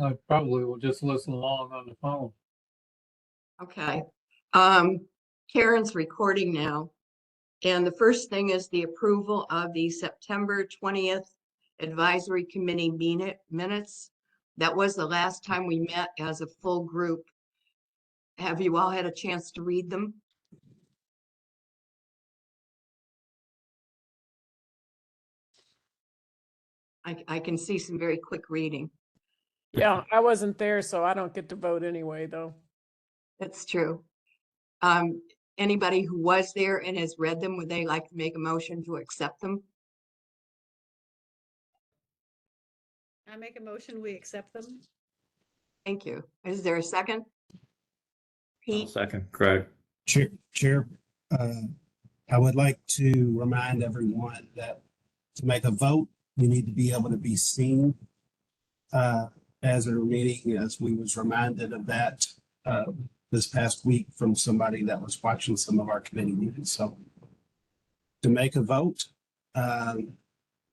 I probably will just listen along on the phone. Okay. Karen's recording now. And the first thing is the approval of the September 20th Advisory Committee minutes. That was the last time we met as a full group. Have you all had a chance to read them? I can see some very quick reading. Yeah, I wasn't there, so I don't get to vote anyway, though. That's true. Anybody who was there and has read them, would they like to make a motion to accept them? I make a motion, we accept them. Thank you. Is there a second? Pete? Second, Craig. Chair, I would like to remind everyone that to make a vote, you need to be able to be seen as a meeting, as we was reminded of that this past week from somebody that was watching some of our committee meetings. So to make a vote, you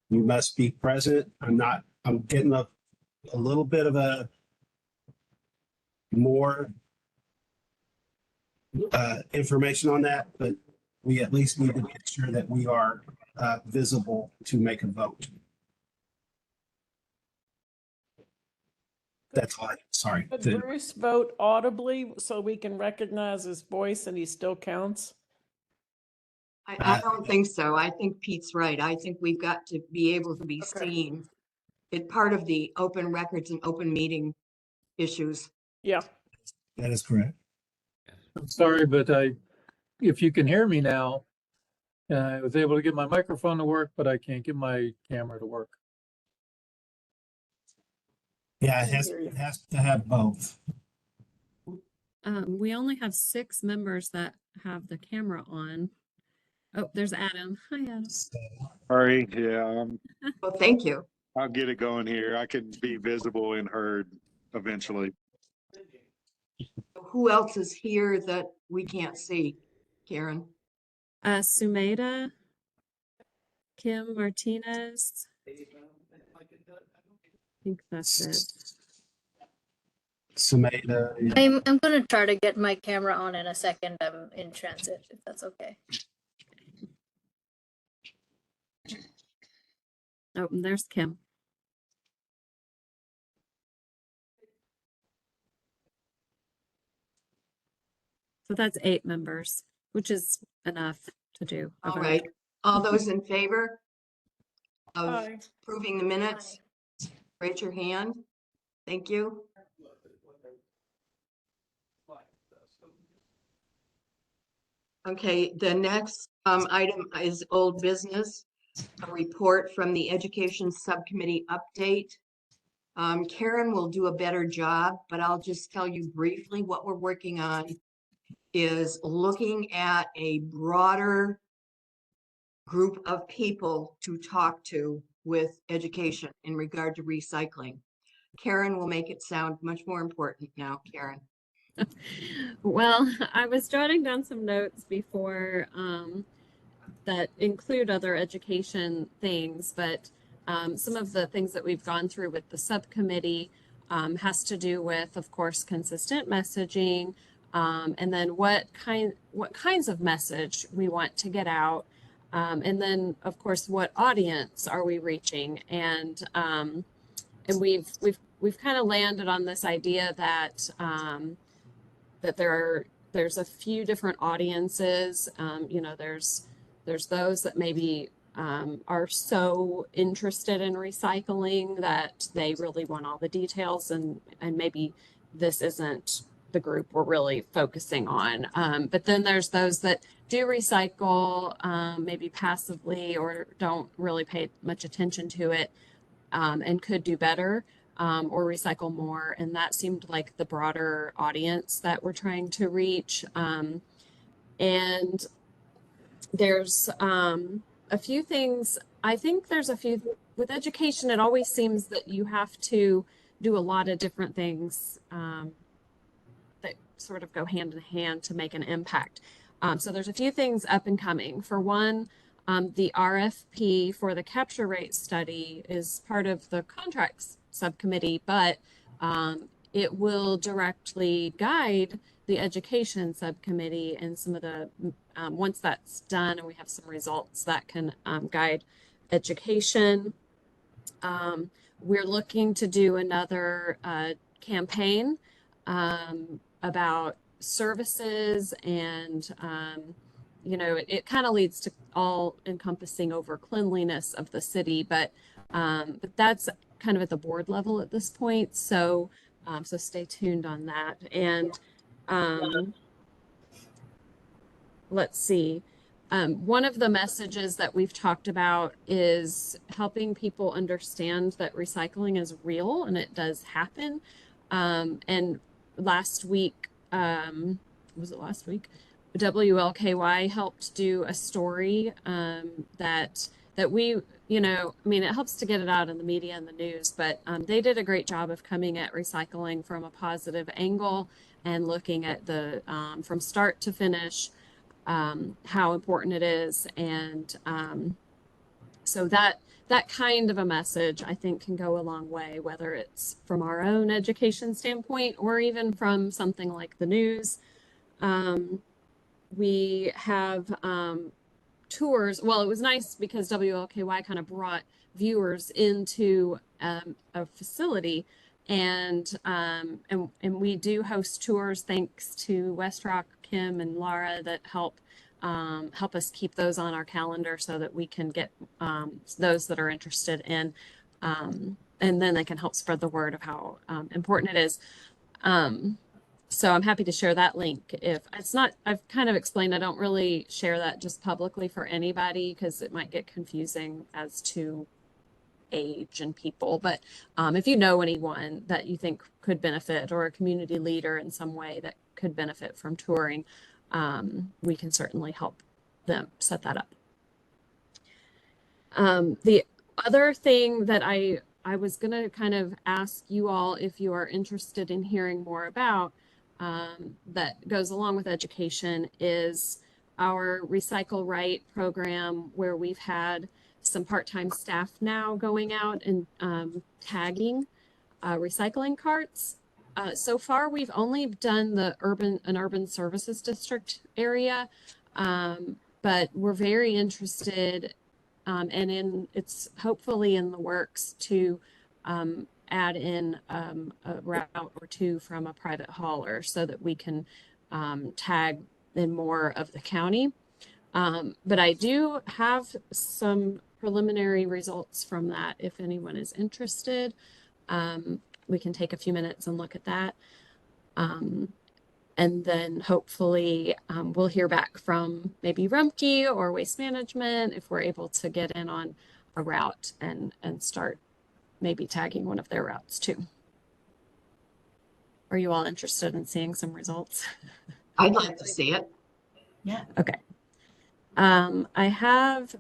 must be present. I'm getting a little bit of a more information on that, but we at least need to make sure that we are visible to make a vote. That's all. Sorry. Could Bruce vote audibly so we can recognize his voice and he still counts? I don't think so. I think Pete's right. I think we've got to be able to be Okay. seen. It's part of the open records and open meeting issues. Yeah. That is correct. I'm sorry, but if you can hear me now, I was able to get my microphone to work, but I can't get my camera to work. Yeah, I hear you. it has to have both. We only have 6 members that have the camera on. Oh, there's Adam. Hi, Adam. Sorry, yeah, Well, thank you. I'll get it going here. I can be visible and heard eventually. Who else is here that we can't see, Karen? Sumeda, Kim Martinez. I think that's it. Sumeda, yeah. I'm gonna try to get my camera on in a second. I'm in transit, if that's okay. Oh, and there's Kim. So that's 8 members, which is enough to do. a All vote. right. All those in favor of Aye. approving the minutes, raise your hand. Thank you. Okay, the next item is old business, a report from the Education Subcommittee update. Karen will do a better job, but I'll just tell you briefly what we're working on is looking at a broader group of people to talk to with education in regard to recycling. Karen will make it sound much more important now, Karen. Well, I was jotting down some notes before that include other education things, but some of the things that we've gone through with the subcommittee has to do with, of course, consistent messaging, and then what kinds of message we want to get out, and then, of course, what audience are we reaching, and we've kind of landed on this idea that that there's a few different audiences. You know, there's those that maybe are so interested in recycling that they really want all the details, and maybe this isn't the group we're really focusing on. But then there's those that do recycle, maybe passively, or don't really pay much attention to it, and could do better. Or recycle more, and that seemed like the broader audience that we're trying to reach. And there's a few things. I think there's a few with education. It always seems that you have to do a lot of different things that sort of go hand in hand to make an impact. So there's a few things up and coming. For one, the RFP for the capture rate study is part of the contracts subcommittee, but it will directly guide the education subcommittee and some of the, once that's done and we have some results that can guide education. We're looking to do another campaign about services and, you know, it kind of leads to all encompassing over cleanliness of the city, but that's kind of at the board level at this point. So, so stay tuned on that. And let's see. One of the messages that we've talked about is helping people understand that recycling is real and it does happen. And last week, was it last week? WLKY helped do a story that we, you know, I mean, it helps to get it out in the media and the news, but they did a great job of coming at recycling from a positive angle and looking at the from start to finish, how important it is. And so that kind of a message, I think, can go a long way, whether it's from our own education standpoint or even from something like the news. We have tours. Well, it was nice because WLKY kind of brought viewers into a facility, and we do host tours thanks to West Rock, Kim, and Laura that help us keep those on our calendar so that we can get those that are interested in, and then they can help spread the word of how important it is. So I'm happy to share that link. If it's not, I've kind of explained, I don't really share that just publicly for anybody because it might get confusing as to age and people. But if you know anyone that you think could benefit or a community leader in some way that could benefit from touring, we can certainly help them set that up. The other thing that I was going to kind of ask you all if you are interested in hearing more about that goes along with education is our Recycle Right program, where we've had some part-time staff now going out and tagging recycling carts. So far, we've only done the urban services district area, but we're very interested, and it's hopefully in the works to add in a route or two from a private hauler so that we can tag in more of the county. But I do have some preliminary results from that if anyone is interested. We can take a few minutes and look at that. And then hopefully we'll hear back from maybe Rumpke or Waste Management if we're able to get in on a route and start maybe tagging one of their routes too. Are you all interested in seeing some results? I'd like to see it. Yeah. Okay. I have,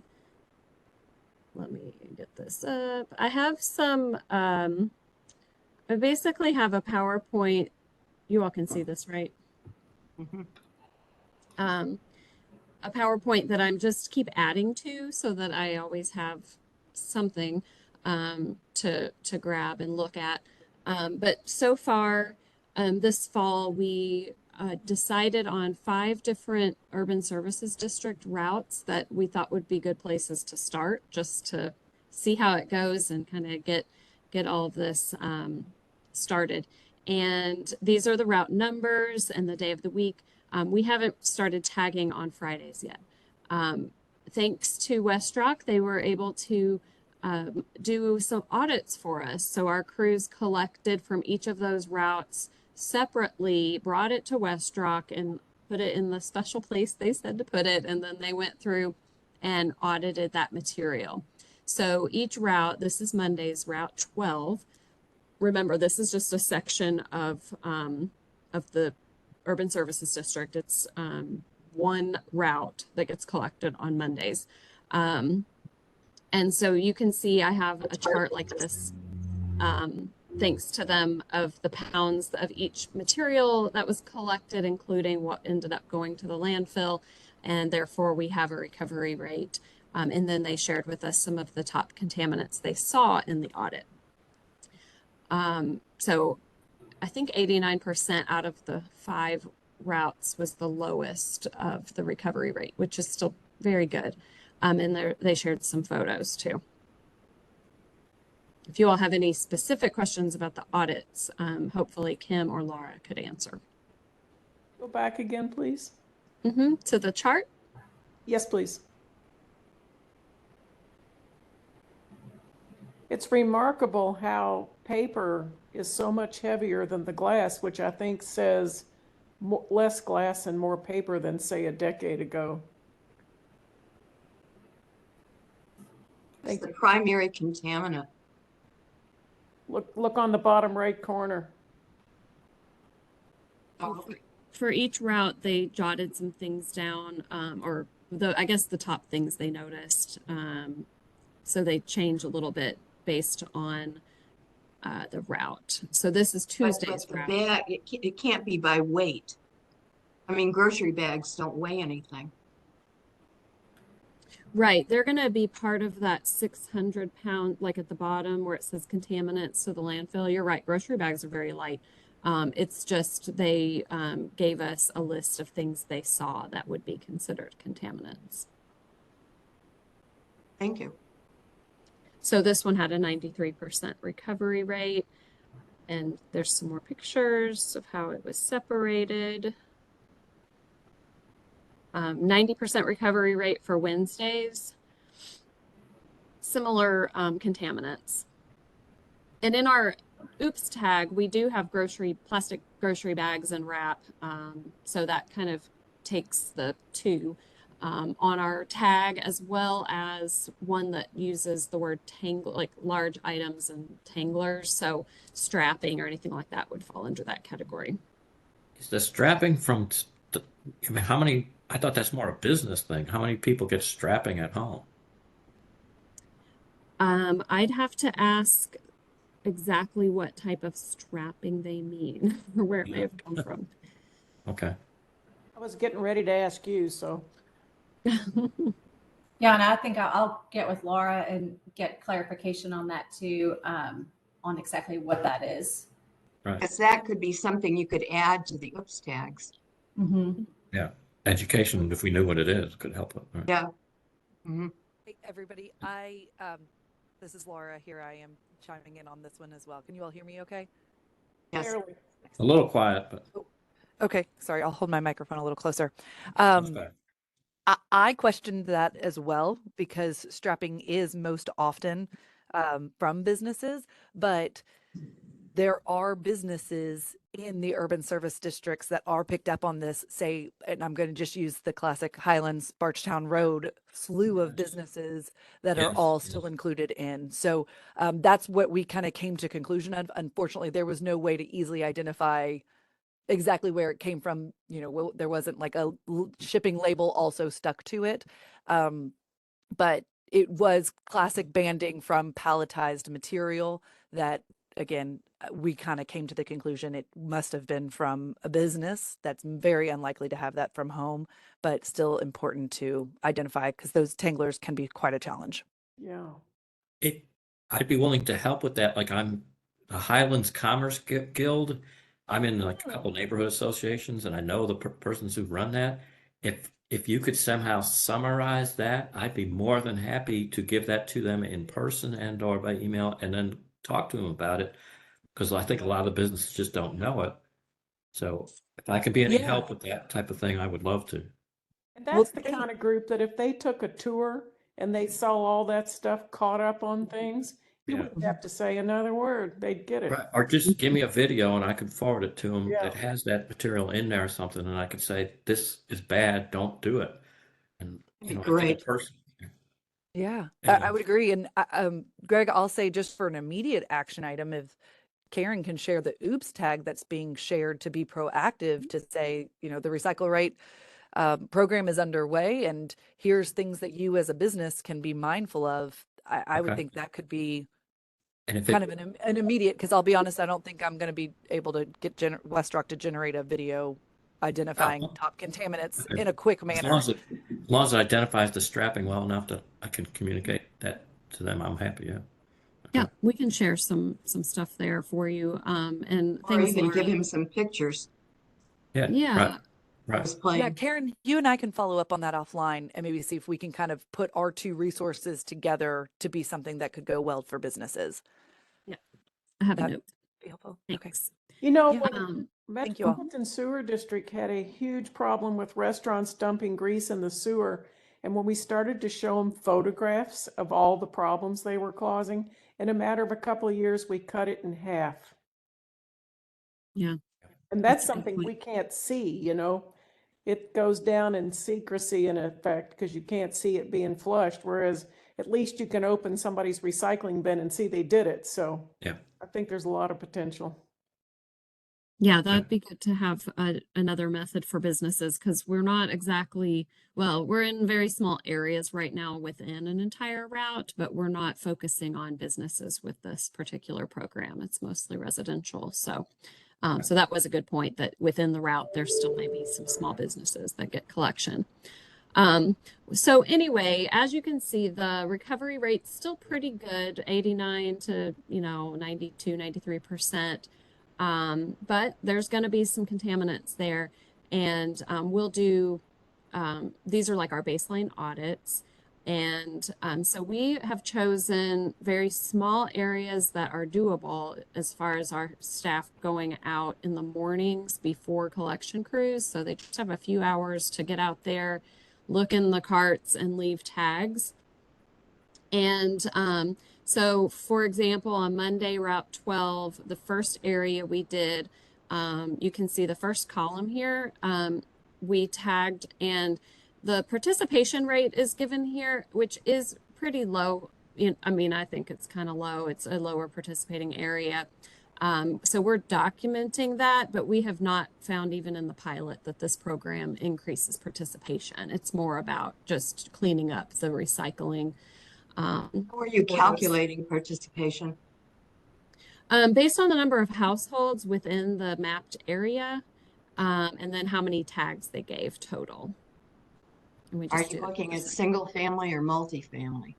let me get this up. I have some, I basically have a PowerPoint. You all can see this, right? Mhm. A PowerPoint that I'm just keep adding to so that I always have something to grab and look at. But so far, this fall, we decided on 5 different urban services district routes that we thought would be good places to start, just to see how it goes and kind of get all of this started. And these are the route numbers and the day of the week. We haven't started tagging on Fridays yet. Thanks to West Rock, they were able to do some audits for us. So our crews collected from each of those routes separately, brought it to West Rock and put it in the special place they said to put it. And then they went through and audited that material. So each route, this is Monday's route 12. Remember, this is just a section of the urban services district. It's one route that gets collected on Mondays. And so you can see I have a chart like this, thanks to them, of the pounds of each material that was collected, including what ended up going to the landfill. And therefore we have a recovery rate. And then they shared with us some of the top contaminants they saw in the audit. So I think 89% out of the 5 routes was the lowest of the recovery rate, which is still very good. And they shared some photos too. If you all have any specific questions about the audits, hopefully Kim or Laura could answer. Go back again, please. To the chart. Yes, please. It's remarkable how paper is so much heavier than the glass, which I think says less glass and more paper than, say, a decade ago. It's the primary contaminant. Look on the bottom right corner. Oh, For each route, they jotted some things down, or I guess the top things they noticed. So they changed a little bit based on the route. So this is Tuesday's the route. bag, it can't be by weight. I mean, grocery bags don't weigh anything. Right, they're going to be part of that 600-pound, like at the bottom where it says contaminants to the landfill. You're right, grocery bags are very light. It's just they gave us a list of things they saw that would be considered contaminants. Thank you. So this one had a 93% recovery rate, and there's some more pictures of how it was separated. 90% recovery rate for Wednesdays. Similar contaminants. And in our OOPS tag, we do have plastic grocery bags and wrap. So that kind of takes the 2 on our tag, as well as one that uses the word tangle, like large items and tanglers. So strapping or anything like that would fall under that category. Is the strapping from, I mean, how many, I thought that's more a business thing. How many people get strapping at home? I'd have to ask exactly what type of strapping they mean or where it may have come from. Okay. I was getting ready to ask you, so. Yeah, and I think I'll get with Laura and get clarification on that too, on exactly what that is. Right. Because that could be something you could add to the OOPS tags. Mm-hmm. Yeah. Education, if we knew what it is, could help it. Right. Yeah. Mm-hmm. Hey, everybody, this is Laura here. I am chiming in on this one as well. Can you all hear me okay? Yes. Barely. A little quiet, but. Okay, sorry, I'll hold my microphone a little closer. Okay. I questioned that as well because strapping is most often from businesses, but there are businesses in the urban service districts that are picked up on this, say, and I'm going to just use the classic Highlands, Barchtown Road slew of businesses that are all still included in. So that's what we kind of came to conclusion of. Unfortunately, there was no way to easily identify exactly where it came from. You know, there wasn't like a shipping label also stuck to it. But it was classic banding from palletized material that, again, we kind of came to the conclusion it must have been from a business. That's very unlikely to have that from home, but still important to identify because those tanglers can be quite a challenge. Yeah. I'd be willing to help with that. Like I'm a Highlands Commerce Guild. I'm in like a couple neighborhood associations, and I know the persons who run that. If you could somehow summarize that, I'd be more than happy to give that to them in person and or by email, and then talk to them about it. Because I think a lot of the businesses just don't know it. So if I could be any help with that type of thing, I would love to. And that's the kind of group that if they took a tour and they saw all that stuff caught up on things, you wouldn't have to say another word. They'd get it. Right. Or just give me a video and I could forward it to them that has that material in there or something, and I could say, this is bad, don't do it. And you know, Great. Yeah, Anyway. I would agree. And Greg, I'll say just for an immediate action item, if Karen can share the OOPS tag that's being shared to be proactive to say, you know, the Recycle Right program is underway and here's things that you as a business can be mindful of. I would think that could be kind of an immediate, because I'll be honest, I don't think I'm going to be able to get WestRock to generate a video identifying top contaminants in a quick manner. As long as it identifies the strapping well enough that I can communicate that to them, I'm happy. Yeah. Yeah, we can share some stuff there for you. And Or things even give Laura- him some pictures Yeah. Yeah. Right. of Right. us Yeah, playing. Karen, you and I can follow up on that offline and maybe see if we can kind of put our two resources together to be something that could go well for businesses. I have a That'd note. be helpful. Okay. Thanks. You know, Yeah. when Thank you all. Metropolitan Sewer District had a huge problem with restaurants dumping grease in the sewer. And when we started to show them photographs of all the problems they were causing, in a matter of a couple of years, we cut it in half. Yeah. And that's That's a good something point. we can't see, you know? It goes down in secrecy in effect because you can't see it being flushed, whereas at least you can open somebody's recycling bin and see they did it. So Yeah. I think there's a lot of potential. Yeah, that'd be good to have another method for businesses because we're not exactly, well, we're in very small areas right now within an entire route, but we're not focusing on businesses with this particular program. It's mostly residential. So, so that was a good point that within the route, there's still maybe some small businesses that get collection. So anyway, as you can see, the recovery rate's still pretty good, 89 to, 92, 93%. But there's going to be some contaminants there, and we'll do, these are like our baseline audits. And so we have chosen very small areas that are doable as far as our staff going out in the mornings before collection crews. So they just have a few hours to get out there, look in the carts and leave tags. And so, for example, on Monday, Route 12, the first area we did, you can see the first column here, we tagged, and the participation rate is given here, which is pretty low. I mean, I think it's kind of low. It's a lower participating area. So we're documenting that, but we have not found even in the pilot that this program increases participation. It's more about just cleaning up the recycling. How are you calculating participation? Based on the number of households within the mapped area, and then how many tags they gave total. And we Are just you do looking at percent. single family or multifamily?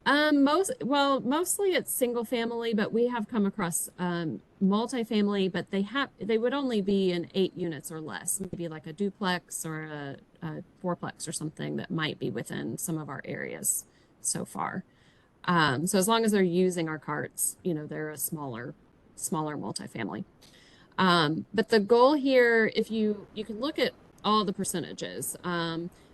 Mostly it's single family, but we have come across multifamily, but they would only be in 8 units or less, maybe like a duplex or a fourplex or something that might be within some of our areas so far. So as long as they're using our carts, they're a smaller multifamily. But the goal here, if you can look at all the percentages.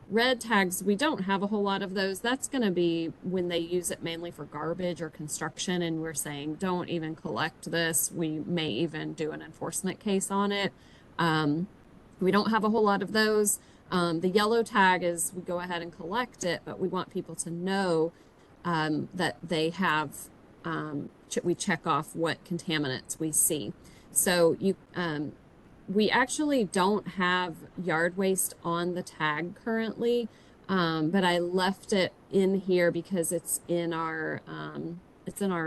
Red tags, we don't have a whole lot of those. That's going to be when they use it mainly for garbage or construction, and we're saying don't even collect this. We may even do an enforcement case on it. We don't have a whole lot of those. The yellow tag is we go ahead and collect it, but we want people to know that they have, we check off what contaminants we see. So we actually don't have yard waste on the tag currently, but I left it in here because it's in our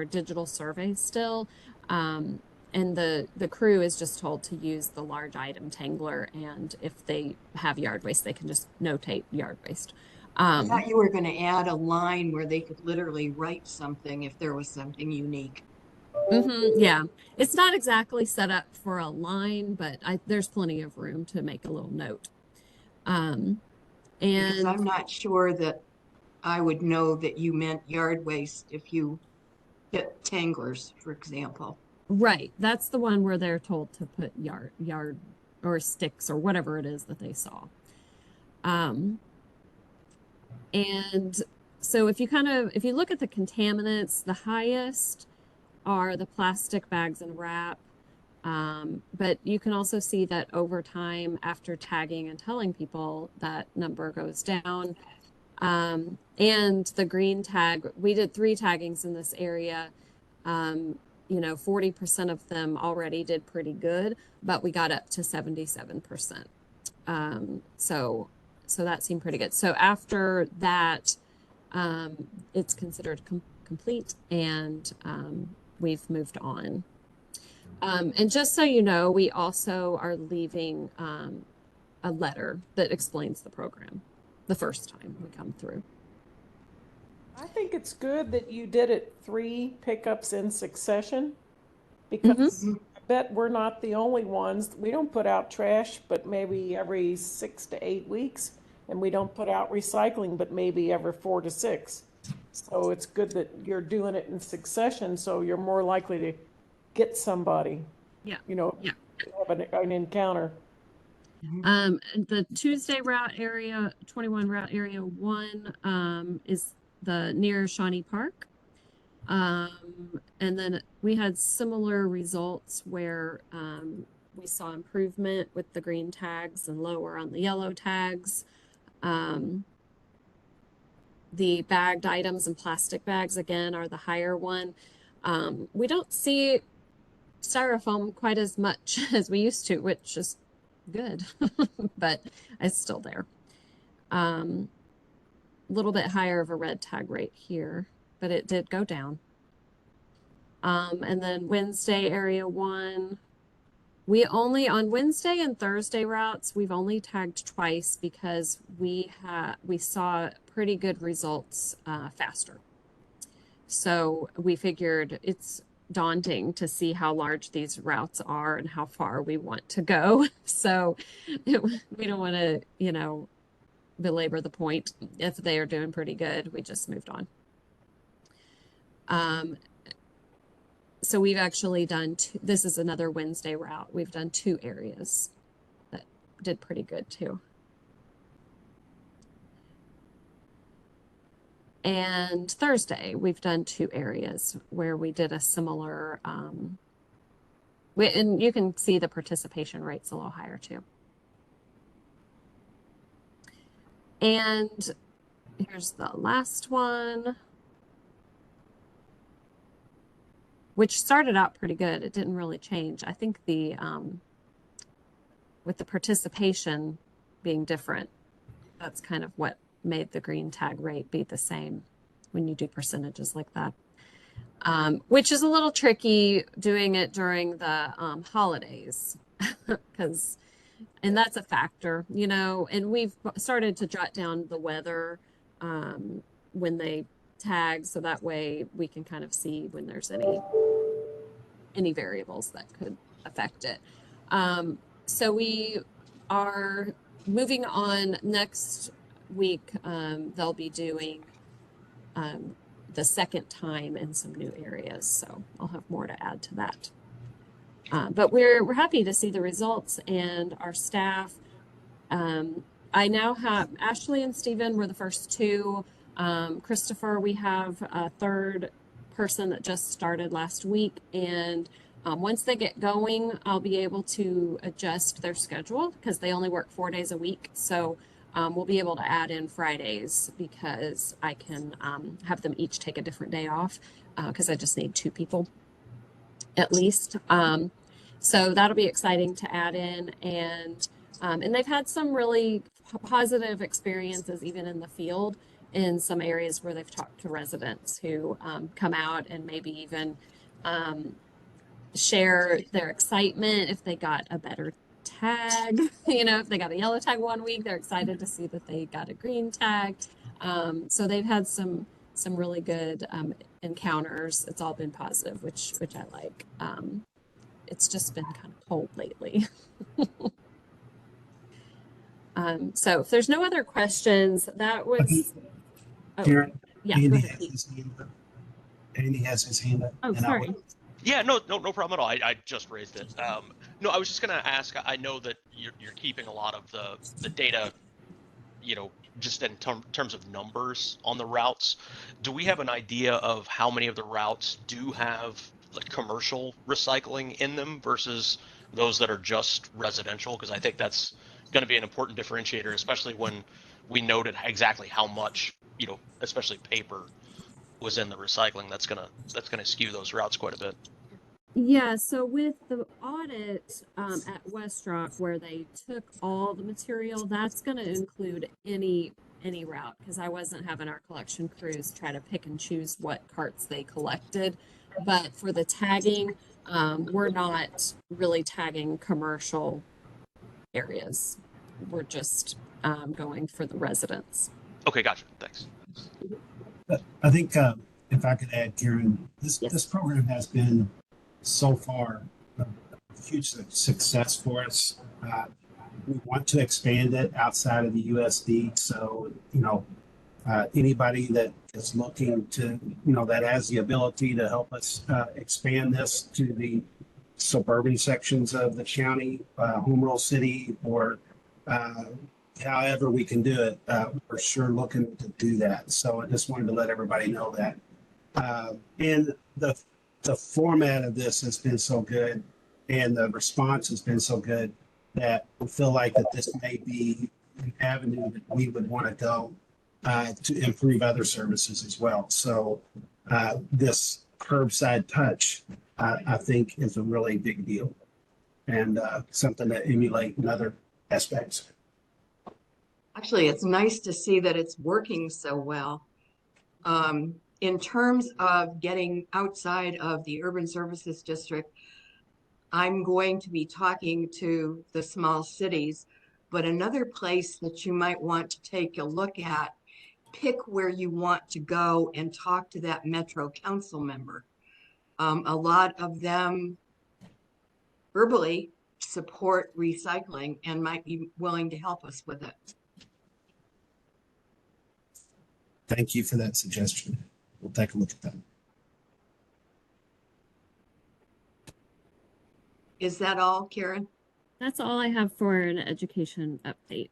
digital survey still. And the crew is just told to use the large item tangler, and if they have yard waste, they can just notate yard waste. I thought you were going to add a line where they could literally write something if there was something unique. Yeah, it's not exactly set up for a line, but there's plenty of room to make a little note. Because I'm not sure that I would know that you meant yard waste if you hit tanglers, for example. Right, that's the one where they're told to put yard or sticks or whatever it is that they saw. And so if you look at the contaminants, the highest are the plastic bags and wrap. But you can also see that over time, after tagging and telling people, that number goes down. And the green tag, we did 3 taggings in this area. 40% of them already did pretty good, but we got up to 77%. So that seemed pretty good. So after that, it's considered complete, and we've moved on. And just so you know, we also are leaving a letter that explains the program the first time we come through. I think it's good that you did it 3 pickups in succession because I bet we're not the only ones. We don't put out trash, but maybe every 6 to 8 weeks, and we don't put out recycling, but maybe every 4 to 6. So it's good that you're doing it in succession, so you're more likely to get somebody. Yeah. You know, Yeah. have an encounter. The Tuesday route area, 21 route area 1, is the near Shawnee Park. And then we had similar results where we saw improvement with the green tags and lower on the yellow tags. The bagged items and plastic bags, again, are the higher one. We don't see styrofoam quite as much as we used to, which is good, but it's still there. A little bit higher of a red tag rate here, but it did go down. And then Wednesday area 1, we only on Wednesday and Thursday routes, we've only tagged twice because we saw pretty good results faster. So we figured it's daunting to see how large these routes are and how far we want to go. So we don't want to, you know, belabor the point. If they are doing pretty good, we just moved on. So we've actually done this is another Wednesday route. We've done 2 areas that did pretty good too. And Thursday, we've done 2 areas where we did a similar, and you can see the participation rate's a little higher too. And here's the last one, which started out pretty good. It didn't really change. I think the, with the participation being different, that's kind of what made the green tag rate be the same when you do percentages like that, which is a little tricky doing it during the holidays because, and that's a factor, you know, and we've started to jot down the weather when they tag, so that way we can kind of see when there's any variables that could affect it. So we are moving on next week. They'll be doing the second time in some new areas, so I'll have more to add to that. But we're happy to see the results and our staff. I now have Ashley and Stephen were the first 2. Christopher, we have a 3rd person that just started last week, and once they get going, I'll be able to adjust their schedule because they only work 4 days a week. So we'll be able to add in Fridays because I can have them each take a different day off because I just need 2 people at least. So that'll be exciting to add in, and they've had some really positive experiences even in the field in some areas where they've talked to residents who come out and maybe even share their excitement if they got a better tag. You know, if they got a yellow tag one week, they're excited to see that they got a green tag. So they've had some really good encounters. It's all been positive, which I like. It's just been kind of cold lately. So if there's no other questions, that was. Karen, Yeah, Andy go ahead, has Pete. his hand up. Andy has his hand up. Oh, and I sorry. will- Yeah, no problem at all. I just raised it. No, I was just gonna ask. I know that you're keeping a lot of the data, you know, just in terms of numbers on the routes. Do we have an idea of how many of the routes do have like commercial recycling in them versus those that are just residential? Because I think that's going to be an important differentiator, especially when we noted exactly how much, you know, especially paper was in the recycling. That's gonna skew those routes quite a bit. Yeah, so with the audit at West Rock, where they took all the material, that's going to include any route because I wasn't having our collection crews try to pick and choose what carts they collected. But for the tagging, we're not really tagging commercial areas. We're just going for the residents. Okay, gotcha. Thanks. I think if I could add, Karen, this program has been so far a huge success for us. We want to expand it outside of the USD. So, anybody that is looking to, that has the ability to help us expand this to the suburban sections of the county, home rule city, or however we can do it, we're sure looking to do that. So I just wanted to let everybody know that. And the format of this has been so good, and the response has been so good that we feel like that this may be an avenue that we would want to go to improve other services as well. So this curbside touch, I think, is a really big deal, and something to emulate in other aspects. Actually, it's nice to see that it's working so well. In terms of getting outside of the urban services district, I'm going to be talking to the small cities, but another place that you might want to take a look at, pick where you want to go and talk to that Metro Council member. A lot of them verbally support recycling and might be willing to help us with it. Thank you for that suggestion. We'll take a look at that. Is that all, Karen? That's all I have for an education update.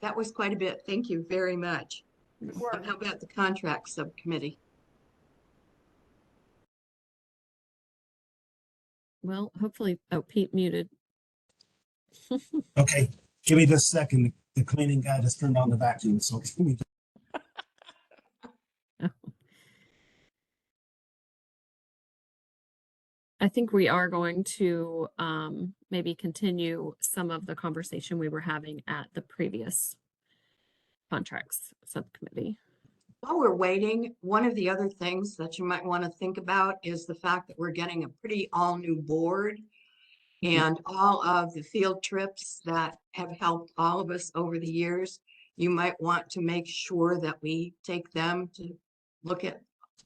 That was quite a bit. Thank you very much. Good work. How about the contract subcommittee? Well, hopefully, oh, Pete muted. Okay, give me just a second. The cleaning guy just turned on the vacuum, so give me. I think we are going to maybe continue some of the conversation we were having at the previous contracts subcommittee. While we're waiting, one of the other things that you might want to think about is the fact that we're getting a pretty all-new board, and all of the field trips that have helped all of us over the years. You might want to make sure that we take them to look at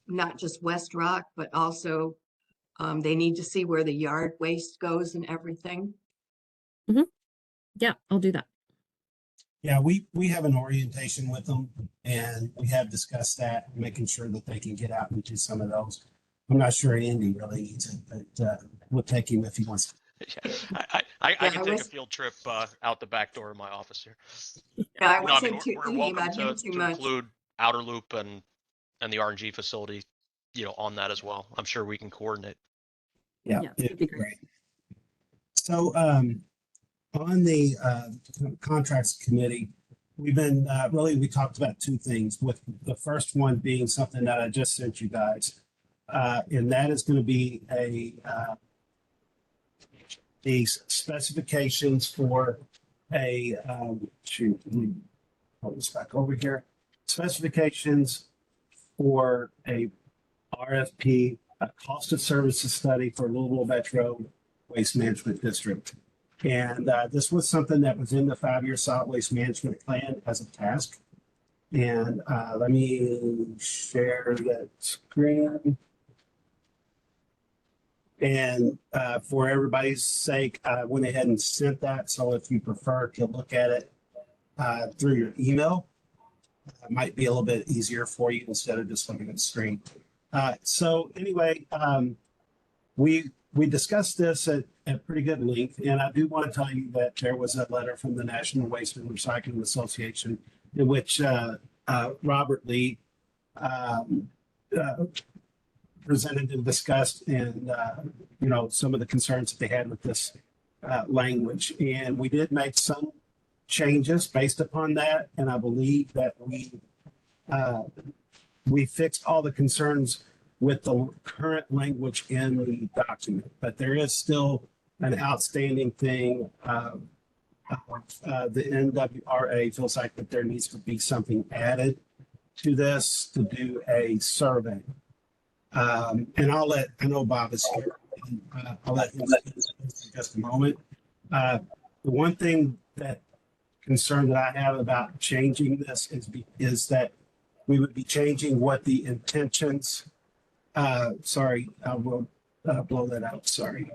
not just West Rock, but also they need to see where the yard waste goes and everything. Yeah, I'll do that. Yeah, we have an orientation with them, and we have discussed that, making sure that they can get out and do some of those. I'm not sure Andy really needs it, but we'll take him if he wants to. Yeah, I can take a field trip out the back door of my office here. Yeah, I No, I wasn't mean, too we're thinking welcome about him too to much. include Outer Loop and the RNG facility, on that as well. I'm sure we can coordinate. Yeah, Yeah, it'd that'd be great. So on the contracts committee, we've been we talked about two things, with the first one being something that I just sent you guys. And that is going to be these specifications for a shoot, let me hold this back over here. Specifications for a RFP, a cost of services study for Louisville Metro Waste Management District. And this was something that was in the 5-year solid waste management plan as a task. And let me share that screen. And for everybody's sake, I went ahead and sent that. So if you prefer to look at it through your email, it might be a little bit easier for you instead of just looking at the screen. So anyway, we discussed this at pretty good length, and I do want to tell you that there was a letter from the National Waste and Recycling Association in which Robert Lee presented and discussed, and some of the concerns that they had with this language. And we did make some changes based upon that, and I believe that we fixed all the concerns with the current language in the document, but there is still an outstanding thing. The NWRA feels like that there needs to be something added to this to do a survey. And I know Bob is here. And, I'll let him say this in just a moment. The one thing that concern that I have about changing this is that we would be changing what the intentions, sorry, I will blow that out, sorry.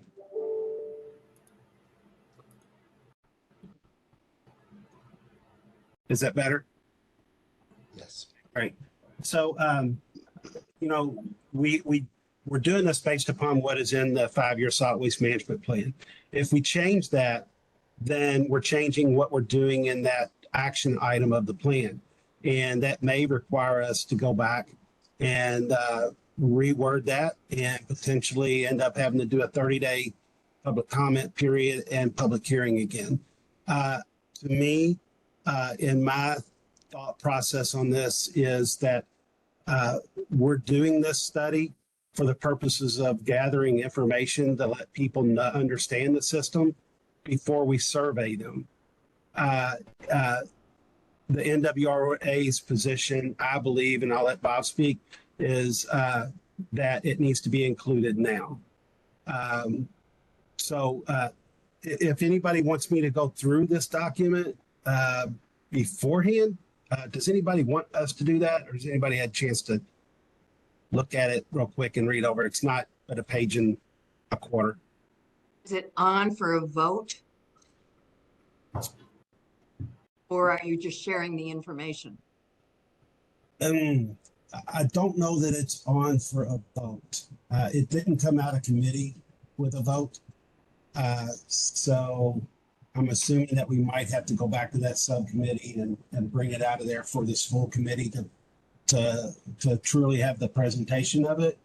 Is that better? Yes. All right. So, we're doing this based upon what is in the 5-year solid waste management plan. If we change that, then we're changing what we're doing in that action item of the plan. And that may require us to go back and reword that and potentially end up having to do a 30-day public comment period and public hearing again. To me, in my thought process on this is that we're doing this study for the purposes of gathering information to let people understand the system before we survey them. The NWRA's position, I believe, and I'll let Bob speak, is that it needs to be included now. So if anybody wants me to go through this document beforehand, does anybody want us to do that? Or has anybody had a chance to look at it real quick and read over? It's not but a page and a quarter. Is it on for a vote? Or are you just sharing the information? I don't know that it's on for a vote. It didn't come out of committee with a vote. So I'm assuming that we might have to go back to that subcommittee and bring it out of there for this full committee to truly have the presentation of it.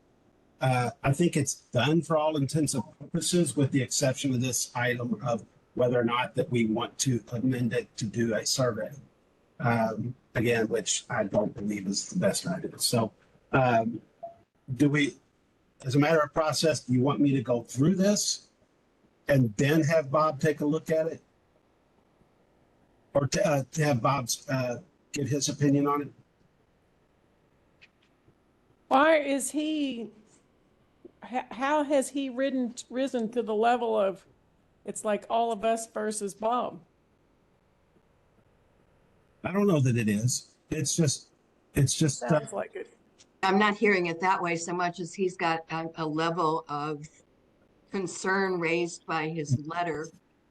I think it's done for all intents and purposes, with the exception of this item of whether or not that we want to amend it to do a survey. Again, which I don't believe is the best idea. So do we, as a matter of process, do you want me to go through this and then have Bob take a look at it? Or to have Bob give his opinion on it? Why is he, how has he risen to the level of, it's like all of us versus Bob? I don't know that it is. It's just. Sounds like it. I'm not hearing it that way so much as he's got a level of concern raised by his letter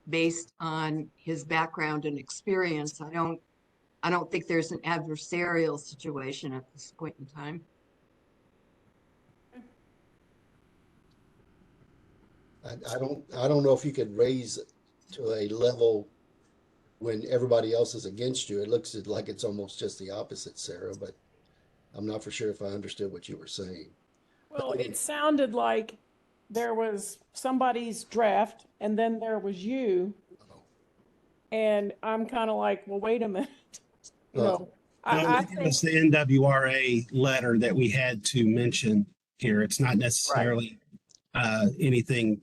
based on his background and experience. I don't think there's an adversarial situation at this point in time. I don't know if you could raise to a level when everybody else is against you. It looks like it's almost just the opposite, Sarah, but I'm not for sure if I understood what you were saying. Well, it sounded like there was somebody's draft and then there was you. And I'm kind of like, well, wait a minute. I think it's the NWRA letter that we had to mention here. It's not necessarily anything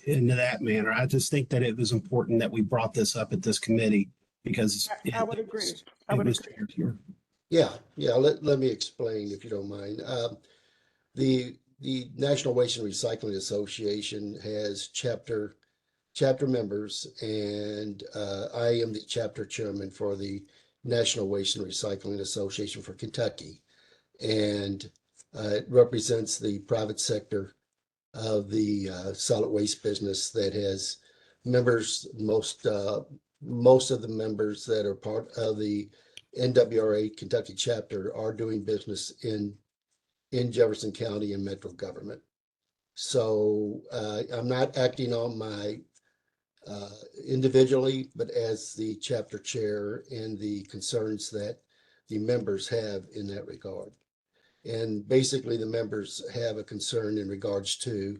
into that manner. I just think that it was important that we brought this up at this committee because I would agree. I would agree. Yeah. Let me explain if you don't mind. The National Waste and Recycling Association has chapter members, and I am the chapter chairman for the National Waste and Recycling Association for Kentucky, and it represents the private sector of the solid waste business that has members. Most of the members that are part of the NWRA Kentucky chapter are doing business in Jefferson County and Metro government. So I'm not acting on my individually, but as the chapter chair and the concerns that the members have in that regard. And basically the members have a concern in regards to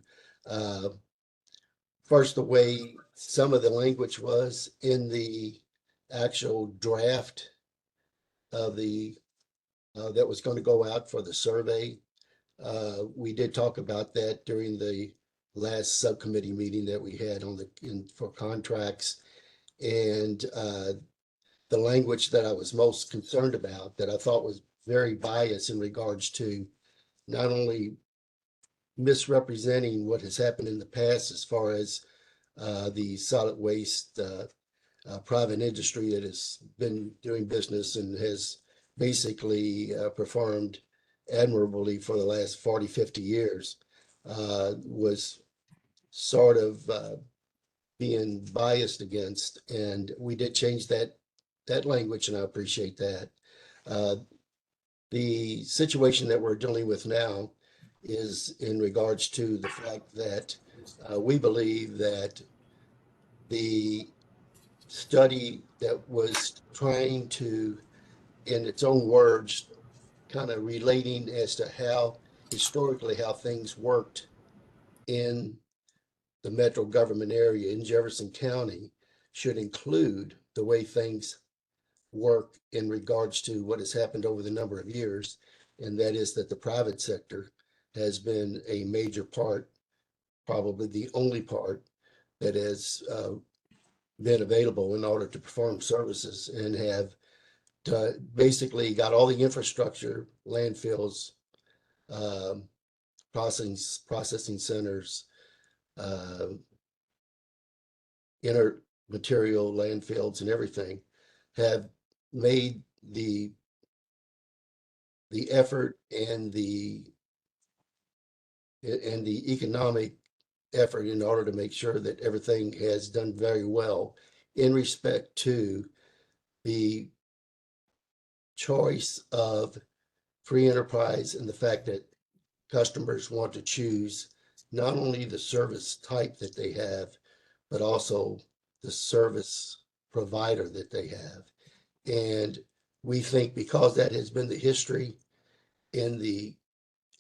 first, the way some of the language was in the actual draft of the that was going to go out for the survey. We did talk about that during the last subcommittee meeting that we had on for contracts, and the language that I was most concerned about, that I thought was very biased in regards to not only misrepresenting what has happened in the past as far as the solid waste private industry that has been doing business and has basically performed admirably for the last 40, 50 years, was sort of being biased against. And we did change that language, and I appreciate that. The situation that we're dealing with now is in regards to the fact that we believe that the study that was trying to, in its own words, kind of relating as to how historically how things worked in the metro government area in Jefferson County should include the way things work in regards to what has happened over the number of years. And that is that the private sector has been a major part, probably the only part that has been available in order to perform services, and have basically got all the infrastructure, landfills, processing centers, inert material landfills and everything, have made the effort and the economic effort in order to make sure that everything has done very well in respect to the choice of free enterprise and the fact that customers want to choose not only the service type that they have, but also the service provider that they have. And we think because that has been the history in the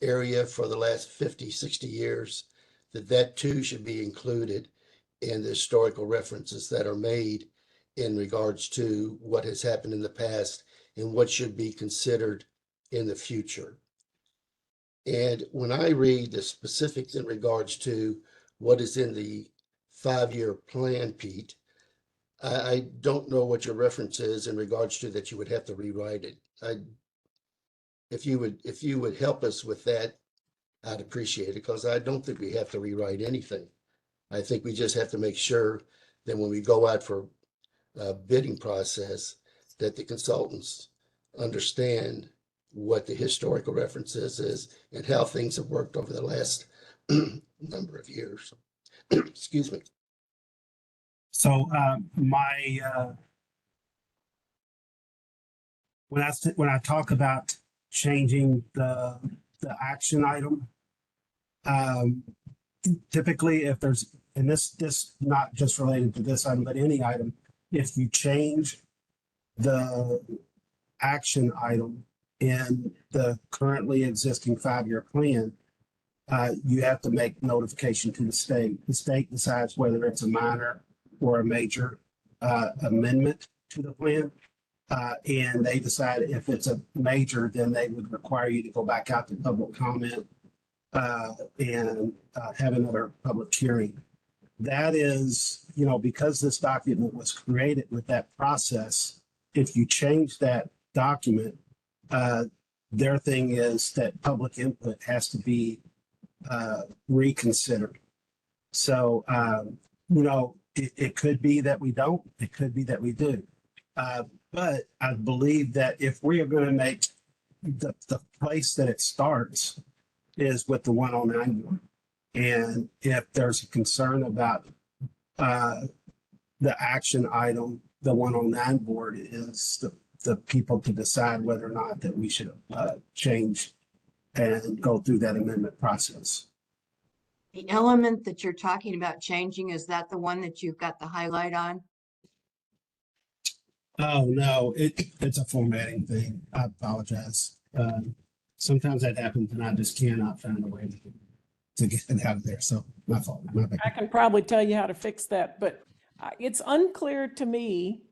area for the last 50, 60 years, that too should be included in the historical references that are made in regards to what has happened in the past and what should be considered in the future. And when I read the specifics in regards to what is in the 5-year plan, Pete, I don't know what your reference is in regards to that you would have to rewrite it. If you would help us with that, I'd appreciate it, because I don't think we have to rewrite anything. I think we just have to make sure that when we go out for a bidding process, that the consultants understand what the historical references is and how things have worked over the last number of years. Excuse me. So when I talk about changing the action item, typically if there's, and this not just related to this item, but any item, if you change the action item in the currently existing 5-year plan, you have to make notification to the state. The state decides whether it's a minor or a major amendment to the plan. And they decide if it's a major, then they would require you to go back out to public comment and have another public hearing. That is, because this document was created with that process, if you change that document, their thing is that public input has to be reconsidered. So, it could be that we don't, it could be that we do. But I believe that if we are going to make the place that it starts is with the 109 board. And if there's a concern about the action item, the 109 board is the people to decide whether or not that we should change and go through that amendment process. The element that you're talking about changing, is that the one that you've got the highlight on? Oh, no, it's a formatting thing. I apologize. Sometimes that happens and I just cannot find a way to get it out of there. So my fault. My bad. I can probably tell you how to fix that, but it's unclear to me,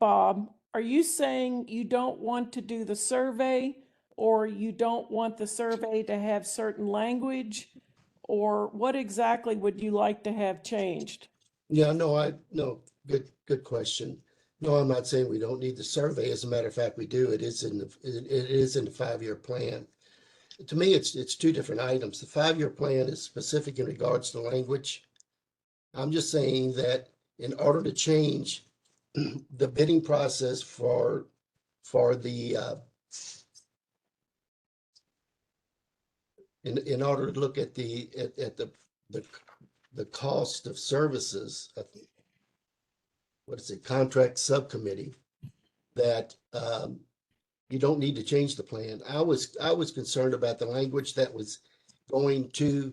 Bob, are you saying you don't want to do the survey, or you don't want the survey to have certain language, or what exactly would you like to have changed? Yeah, no, good question. No, I'm not saying we don't need the survey. As a matter of fact, we do. It is in the 5-year plan. To me, it's two different items. The 5-year plan is specific in regards to language. I'm just saying that in order to change the bidding process for for the, in order to look at the cost of services, what is it, contract subcommittee, that you don't need to change the plan. I was concerned about the language that was going to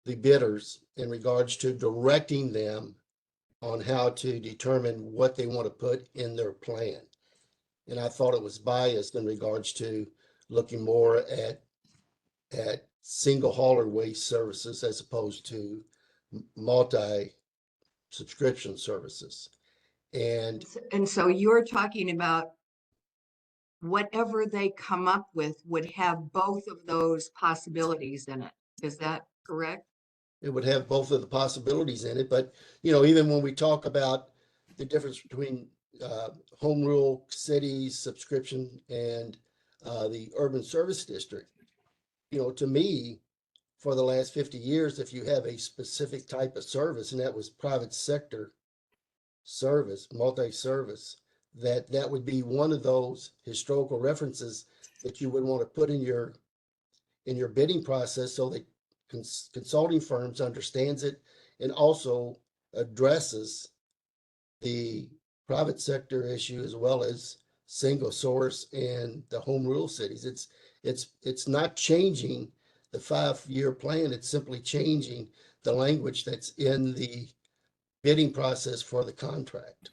the bidders in regards to directing them on how to determine what they want to put in their plan. And I thought it was biased in regards to looking more at single hauler waste services as opposed to multi-subscription services. And so you're talking about whatever they come up with would have both of those possibilities in it. Is that correct? it would have both of the possibilities in it, but, you know, even when we talk about the difference between home rule cities, subscription, and the urban service district, you know, to me, for the last 50 years, if you have a specific type of service, and that was private sector service, multi-service, that would be one of those historical references that you would want to put in your bidding process, so that consulting firms understands it and also addresses the private sector issue as well as single source and the home rule cities. It's not changing the 5-year plan. It's simply changing the language that's in the bidding process for the contract.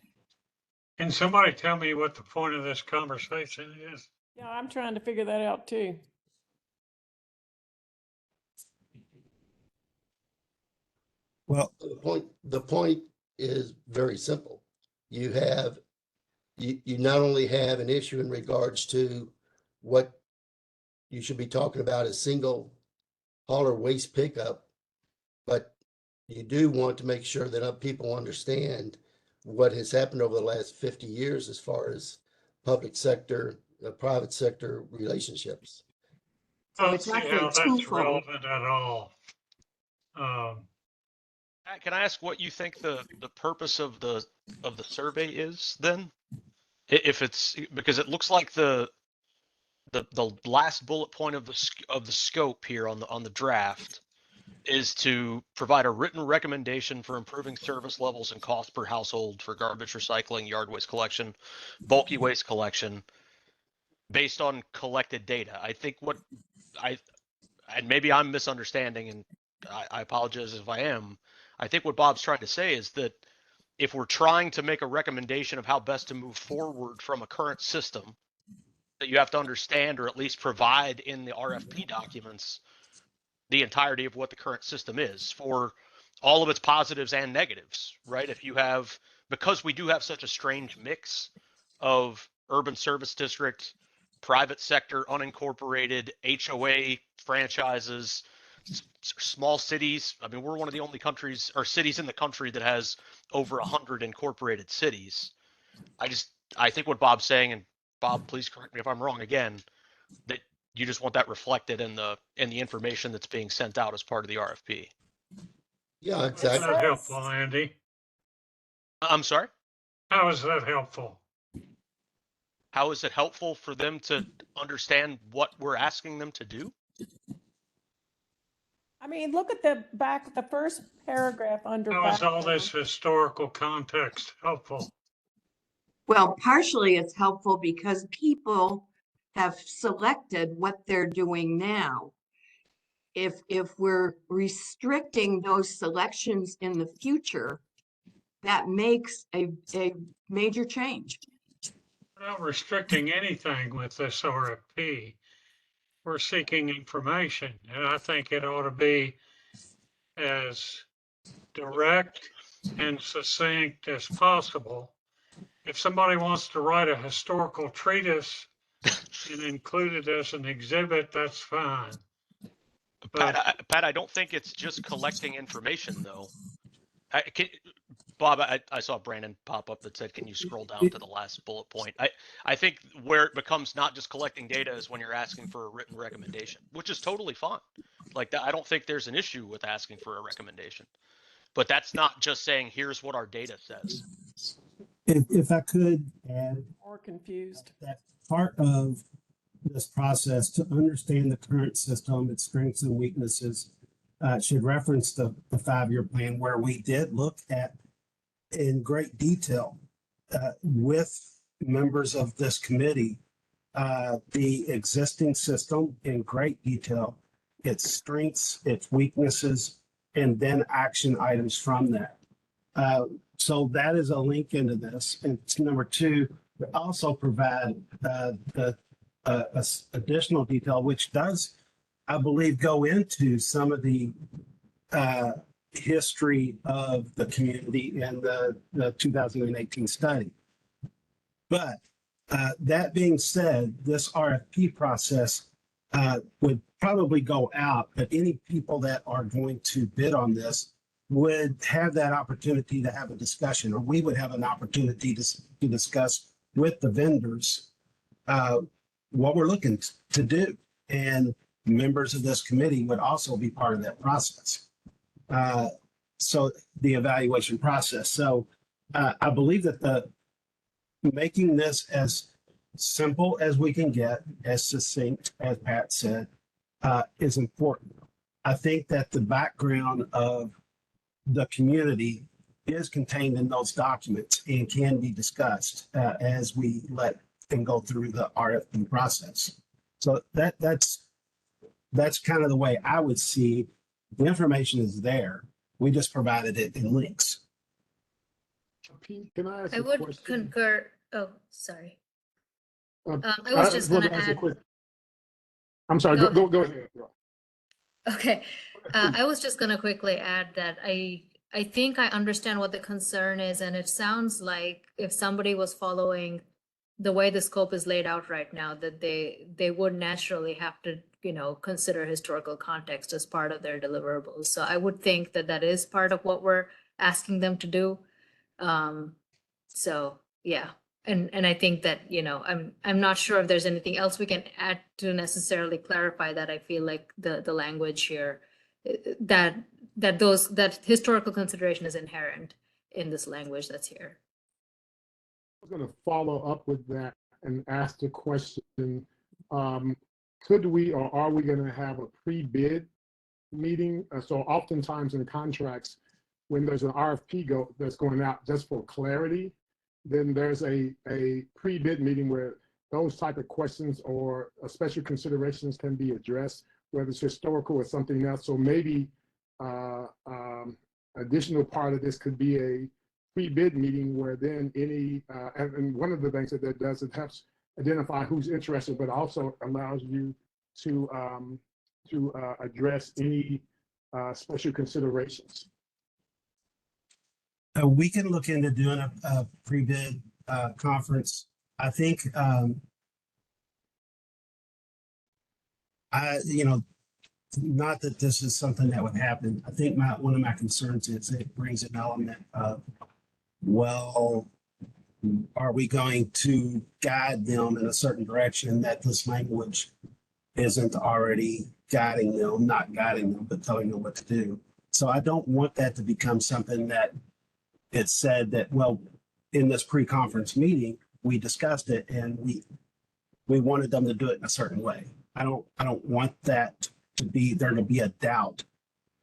Can somebody tell me what the point of this conversation is? Yeah, I'm trying to figure that out too. Well, The point is very simple. You not only have an issue in regards to what you should be talking about as single hauler waste pickup, but you do want to make sure that people understand what has happened over the last 50 years as far as public sector, private sector relationships. I don't see how that's relevant at all. Can I ask what you think the purpose of the survey is then? If it's because it looks like the last bullet point of the scope here on the draft is to provide a written recommendation for improving service levels and cost per household for garbage recycling, yard waste collection, bulky waste collection, based on collected data. I think and maybe I'm misunderstanding, and I apologize if I am. I think what Bob's trying to say is that if we're trying to make a recommendation of how best to move forward from a current system, that you have to understand, or at least provide in the RFP documents, the entirety of what the current system is for all of its positives and negatives, right? Because we do have such a strange mix of urban service district, private sector, unincorporated, HOA franchises, small cities. I mean, we're one of the only countries or cities in the country that has over 100 incorporated cities. I think what Bob's saying, and Bob, please correct me if I'm wrong again, that you just want that reflected in the information that's being sent out as part of the RFP. Yeah, exactly. Is that helpful, Andy? I'm sorry? How is that helpful? How is it helpful for them to understand what we're asking them to do? I mean, look at the first paragraph under. How is all background. this historical context helpful? Well, partially it's helpful because people have selected what they're doing now. If we're restricting those selections in the future, that makes a major change. We're not restricting anything with this RFP. We're seeking information, and I think it ought to be as direct and succinct as possible. If somebody wants to write a historical treatise and include it as an exhibit, that's fine. Pat, I don't think it's just collecting information, though. Bob, I saw Brandon pop up that said, can you scroll down to the last bullet point? I think where it becomes not just collecting data is when you're asking for a written recommendation, which is totally fine. Like that, I don't think there's an issue with asking for a recommendation. But that's not just saying, here's what our data says. If I could add More confused. that part of this process to understand the current system, its strengths and weaknesses, should reference the 5-year plan where we did look at in great detail with members of this committee the existing system in great detail, its strengths, its weaknesses, and then action items from that. So that is a link into this. And number 2, we also provide the additional detail, which does, I believe, go into some of the history of the community and the 2018 study. But that being said, this RFP process would probably go out, but any people that are going to bid on this would have that opportunity to have a discussion, or we would have an opportunity to discuss with the vendors what we're looking to do. And members of this committee would also be part of that process. So the evaluation process. So I believe that making this as simple as we can get, as succinct as Pat said, is important. I think that the background of the community is contained in those documents and can be discussed as we let them go through the RFP process. So that's kind of the way I would see the information is there. We just provided it in links. Can I ask I a would question? concur. Oh, sorry. I I was just wanted gonna to ask a add. quick- I'm sorry, Go go ahead. Okay, I was just gonna quickly add that I think I understand what the concern is, and it sounds like if somebody was following the way the scope is laid out right now, that they would naturally have to, consider historical context as part of their deliverables. So I would think that that is part of what we're asking them to do. So yeah, and I think that, I'm not sure if there's anything else we can add to necessarily clarify that. I feel like the language here, that historical consideration is inherent in this language that's here. I'm going to follow up with that and ask the question, could we or are we going to have a pre-bid meeting? So oftentimes in contracts, when there's an RFP that's going out just for clarity, then there's a pre-bid meeting where those type of questions or special considerations can be addressed, whether it's historical or something else. So maybe additional part of this could be a pre-bid meeting where then any, and one of the things that does, it helps identify who's interested, but also allows you to address any special considerations. We can look into doing a pre-bid conference. I think, not that this is something that would happen. I think one of my concerns is it brings an element of, well, are we going to guide them in a certain direction that this language isn't already guiding them, not guiding them, but telling them what to do? So I don't want that to become something that it's said that, well, in this pre-conference meeting, we discussed it and we wanted them to do it in a certain way. I don't want that to be, there to be a doubt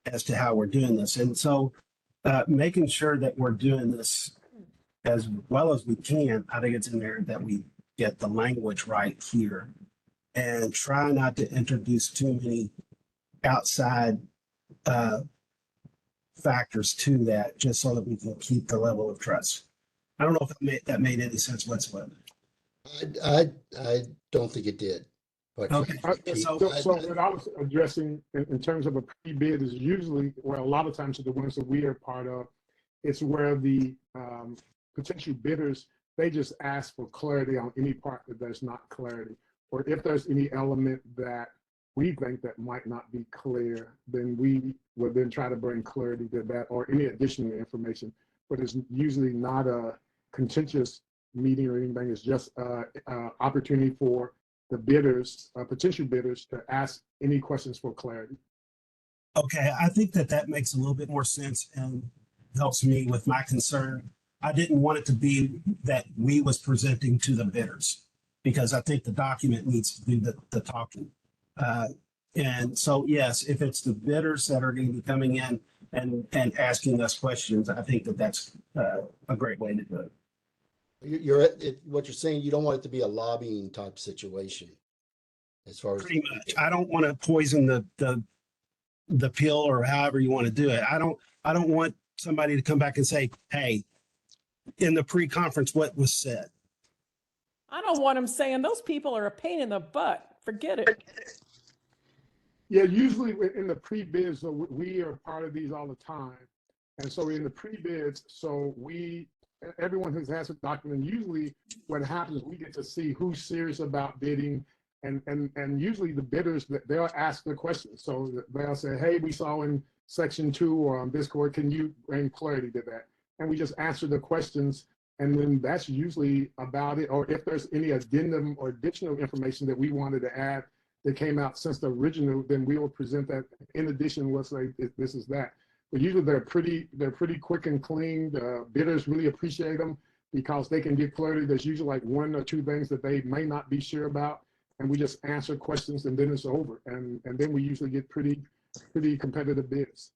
as to how we're doing this. And so making sure that we're doing this as well as we can, I think it's in there that we get the language right here and try not to introduce too many outside factors to that, just so that we can keep the level of trust. I don't know if that made any sense whatsoever. I don't think it did. But Okay. So what I was addressing in terms of a pre-bid is usually, well, a lot of times the ones that we are part of, it's where the potential bidders, they just ask for clarity on any part that there's not clarity. Or if there's any element that we think that might not be clear, then we would then try to bring clarity to that or any additional information. But it's usually not a contentious meeting or anything. It's just an opportunity for the bidders, potential bidders, to ask any questions for clarity. Okay, I think that makes a little bit more sense and helps me with my concern. I didn't want it to be that we was presenting to the bidders, because I think the document needs to do the talking. And so, yes, if it's the bidders that are going to be coming in and asking us questions, I think that that's a great way to do it. What you're saying, you don't want it to be a lobbying type situation. As far as Pretty much. I don't want to poison the pill, or however you want to do it. I don't want somebody to come back and say, hey, in the pre-conference, what was said. I don't want them saying those people are a pain in the butt. Forget it. Yeah, usually in the pre-bids, so we are part of these all the time. And so in the pre-bids, so everyone has a document. Usually what happens, we get to see who's serious about bidding. And usually the bidders, they'll ask the question. So they'll say, hey, we saw in section 2 or on Discord, can you bring clarity to that? And we just answer the questions. And then that's usually about it. Or if there's any addendum or additional information that we wanted to add that came out since the original, then we will present that in addition, let's say this is that. But usually they're pretty quick and clean. The bidders really appreciate them because they can get clarity. There's usually like 1 or 2 things that they may not be sure about. And we just answer questions and then it's over. And then we usually get pretty competitive bids.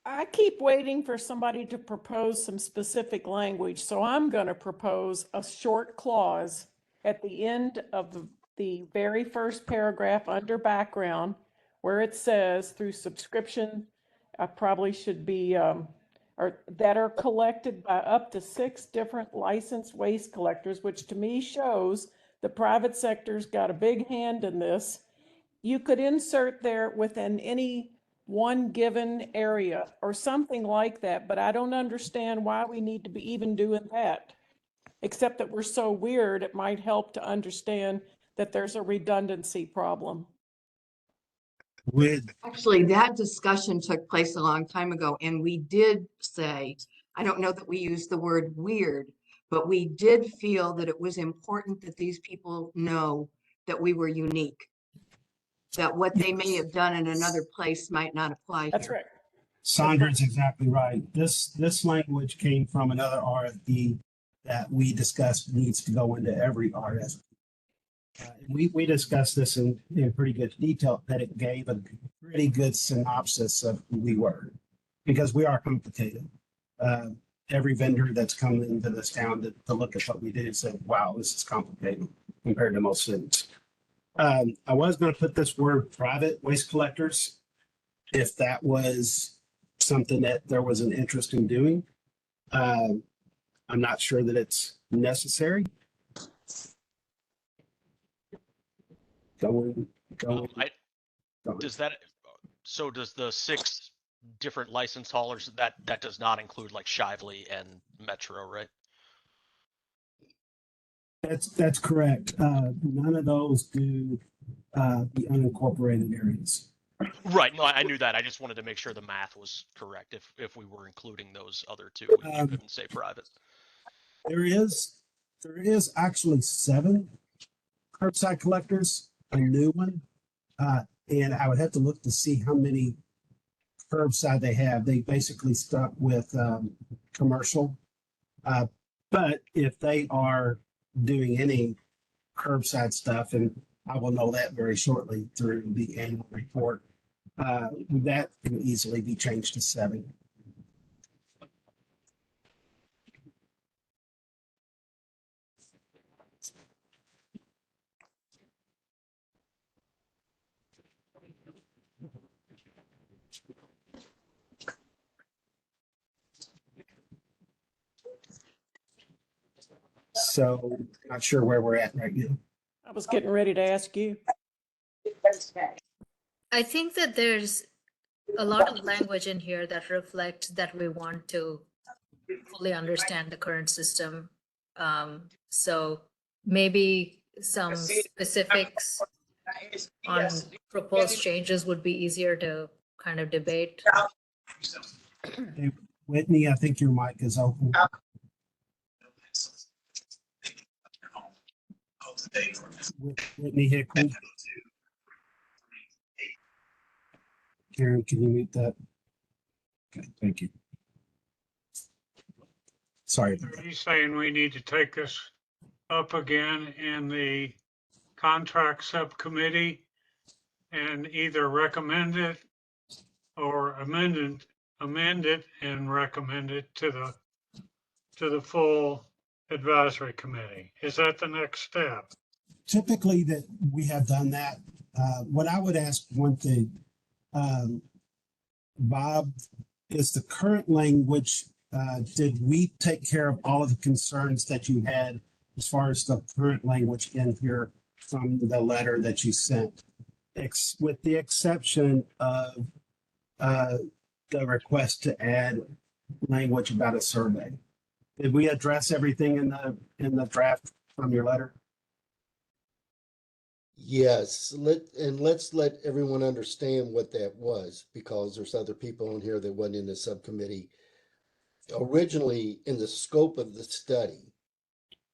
I keep waiting for somebody to propose some specific language. So I'm going to propose a short clause at the end of the very first paragraph under background, where it says through subscription, probably should be, or that are collected by up to 6 different licensed waste collectors, which to me shows the private sector's got a big hand in this. You could insert there within any one given area or something like that, but I don't understand why we need to be even doing that. Except that we're so weird, it might help to understand that there's a redundancy problem. Actually, that discussion took place a long time ago, and we did say, I don't know that we used the word weird, but we did feel that it was important that these people know that we were unique, that what they may have done in another place might not apply That's here. right. Sandra's exactly right. This language came from another RFP that we discussed needs to go into every RFP. We discussed this in pretty good detail, that it gave a pretty good synopsis of who we were, because we are complicated. Every vendor that's come into this town to look at what we do said, wow, this is complicated compared to most cities. I was going to put this word private waste collectors, if that was something that there was an interest in doing. I'm not sure that it's necessary. Does the 6 different license haulers, that does not include like Shively and Metro, right? That's correct. None of those do the unincorporated areas. Right. No, I knew that. I just wanted to make sure the math was correct. If we were including those other 2, you couldn't say private. There is actually 7 curbside collectors, a new one. And I would have to look to see how many curbside they have. They basically stuck with commercial. But if they are doing any curbside stuff, and I will know that very shortly through the annual report, that can easily be changed to 7. So not sure where we're at right now. I was getting ready to ask you. I think that there's a lot of language in here that reflects that we want to fully understand the current system. So maybe some specifics on proposed changes would be easier to kind of debate. Hey, Whitney, I think your mic is open. Whitney Hickman. Karen, can you mute that? Okay, thank you. Sorry. Are you saying we need to take this up again in the contract subcommittee and either recommend it or amend it and recommend it to the full advisory committee? Is that the next step? Typically that we have done that. What I would ask one thing, Bob, is the current language, did we take care of all of the concerns that you had as far as the current language in here from the letter that you sent? With the exception of the request to add language about a survey. Did we address everything in the draft from your letter? Yes, let's let everyone understand what that was, because there's other people on here that wasn't in the subcommittee. Originally, in the scope of the study,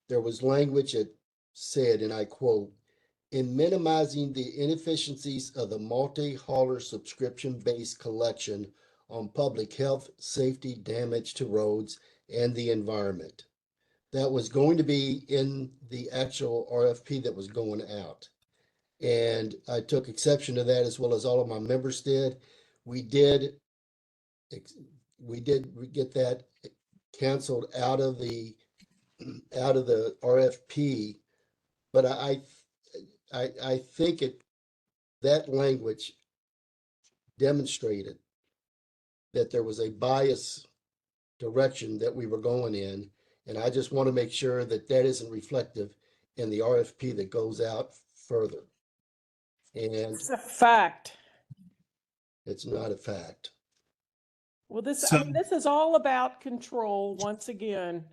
there was language that said, and I quote, "In minimizing the inefficiencies of the multi-hauler subscription-based collection on public health, safety, damage to roads, and the environment." That was going to be in the actual RFP that was going out. And I took exception to that, as well as all of my members did. We did get that canceled out of the RFP, but I think that language demonstrated that there was a bias direction that we were going in, and I just want to make sure that that isn't reflective in the RFP that goes out further. And It's a fact. it's not a fact. Well, this So- this is all about control. Once again,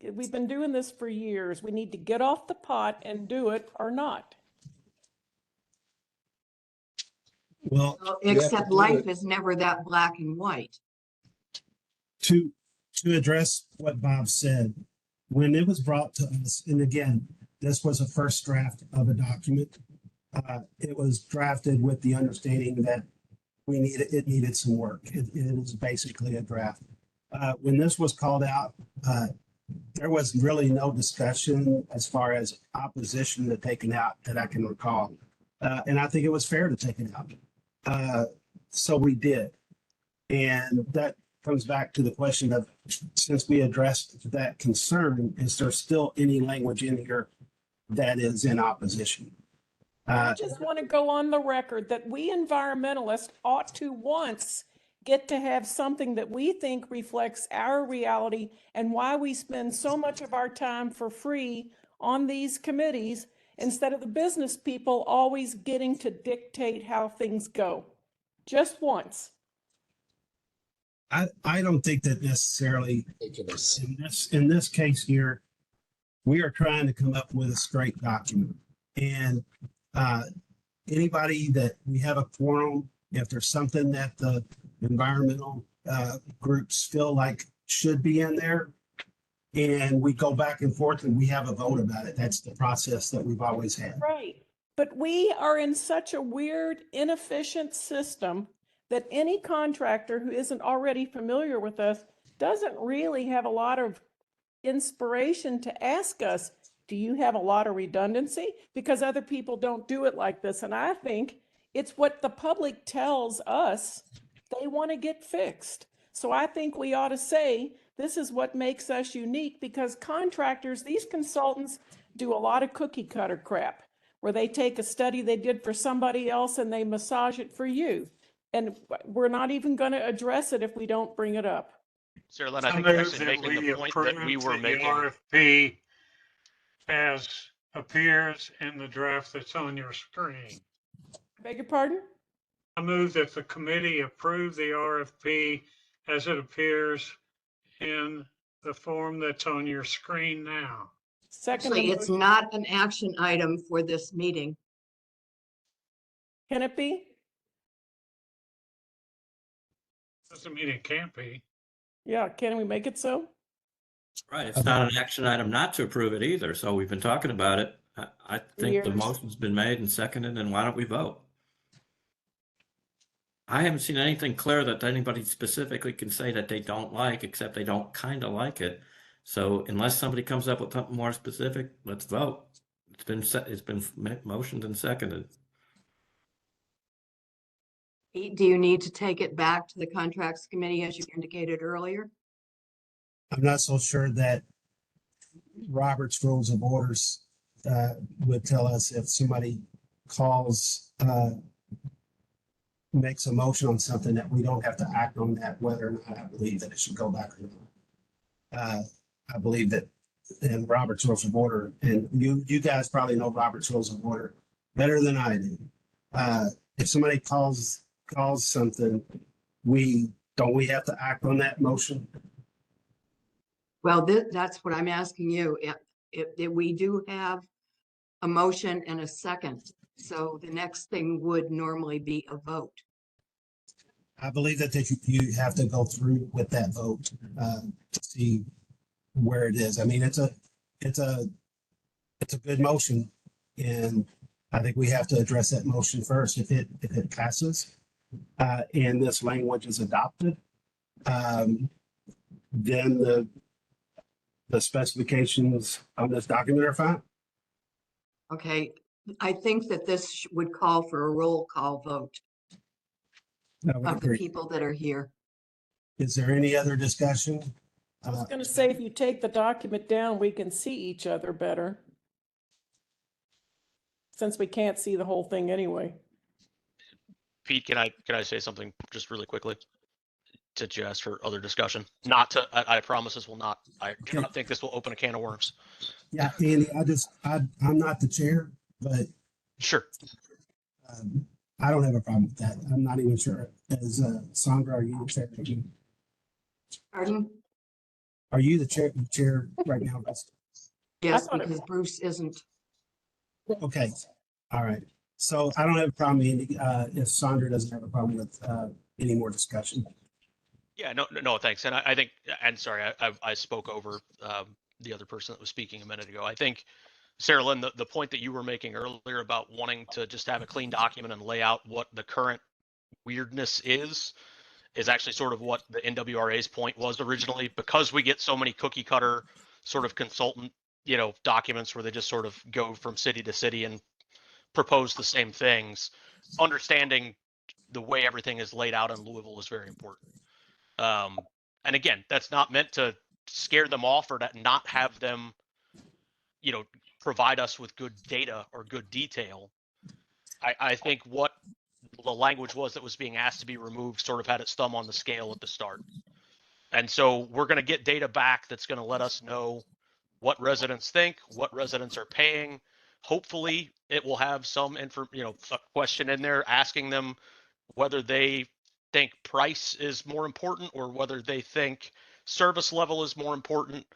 we've been doing this for years. We need to get off the pot and do it or not. Well, Except do life it. is never that black and white. to address what Bob said, when it was brought to us, and again, this was a first draft of a document. It was drafted with the understanding that it needed some work. It is basically a draft. When this was called out, there was really no discussion as far as opposition to taking out that I can recall. And I think it was fair to take it out. So we did. And that comes back to the question of, since we addressed that concern, is there still any language in here that is in opposition? I just want to go on the record that we environmentalists ought to once get to have something that we think reflects our reality and why we spend so much of our time for free on these committees instead of the business people always getting to dictate how things go. Just once. I don't think that necessarily Ridiculous. in this case here, we are trying to come up with a straight document. And anybody that we have a quorum, if there's something that the environmental groups feel like should be in there, and we go back and forth and we have a vote about it. That's the process that we've always had. Right. But we are in such a weird, inefficient system that any contractor who isn't already familiar with us doesn't really have a lot of inspiration to ask us, do you have a lot of redundancy? Because other people don't do it like this. And I think it's what the public tells us they want to get fixed. So I think we ought to say, this is what makes us unique, because contractors, these consultants do a lot of cookie cutter crap where they take a study they did for somebody else and they massage it for you. And we're not even going to address it if we don't bring it up. Sarah Lynn, I I think you're move actually that making we the point that we approve were the making. RFP as appears in the draft that's on your screen. Beg your pardon? I move that the committee approve the RFP as it appears in the form that's on your screen now. Second. Actually, it's not an action item for this meeting. Can it be? Doesn't mean it can't be. Yeah, can we make it so? Right, it's not an action item not to approve it either, so we've been talking about it. I think the Years. motion's been made and seconded, and why don't we vote? I haven't seen anything clear that anybody specifically can say that they don't like, except they don't kind of like it. So unless somebody comes up with something more specific, let's vote. It's been motioned and seconded. Pete, do you need to take it back to the contracts committee as you indicated earlier? I'm not so sure that Robert's Rules of Orders would tell us if somebody calls, makes a motion on something that we don't have to act on that, whether or not I believe that it should go back or not. I believe that in Robert's Rules of Order, and you guys probably know Robert's Rules of Order better than I do. If somebody calls something, we have to act on that motion? Well, that's what I'm asking you. If we do have a motion and a second, so the next thing would normally be a vote. I believe that you have to go through with that vote to see where it is. I mean, it's a good motion, and I think we have to address that motion first. If it passes and this language is adopted, then the specifications on this document are fine. Okay, I think that this would call for a roll call vote I would of the agree. people that are here. Is there any other discussion? I was going to say, if you take the document down, we can see each other better. Since we can't see the whole thing anyway. Pete, can I say something just really quickly to Jess for other discussion? Not to, I promise this will not, I do not think this will open a can of worms. Yeah, Andy, I'm not the chair, but sure. I don't have a problem with that. I'm not even sure. As Sandra, are you the chair? Pardon? Are you the chair right now? Yes, because Bruce isn't. Okay, all right. So I don't have a problem, Andy, if Sandra doesn't have a problem with any more discussion. Yeah, no, thanks. And I think, and sorry, I spoke over the other person that was speaking a minute ago. I think, Sarah Lynn, the point that you were making earlier about wanting to just have a clean document and lay out what the current weirdness is actually sort of what the NWRA's point was originally, because we get so many cookie cutter sort of consultant, documents where they just sort of go from city to city and propose the same things. Understanding the way everything is laid out in Louisville is very important. And again, that's not meant to scare them off or to not have them, provide us with good data or good detail. I think what the language was that was being asked to be removed sort of had its thumb on the scale at the start. And so we're going to get data back that's going to let us know what residents think, what residents are paying. Hopefully it will have some a question in there asking them whether they think price is more important or whether they think service level is more important,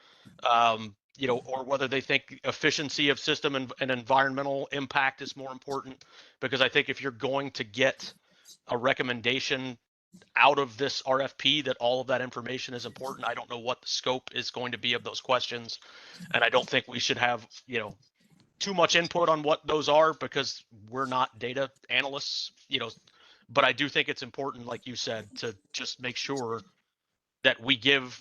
or whether they think efficiency of system and environmental impact is more important. Because I think if you're going to get a recommendation out of this RFP that all of that information is important, I don't know what the scope is going to be of those questions. And I don't think we should have, too much input on what those are because we're not data analysts, but I do think it's important, like you said, to just make sure that we give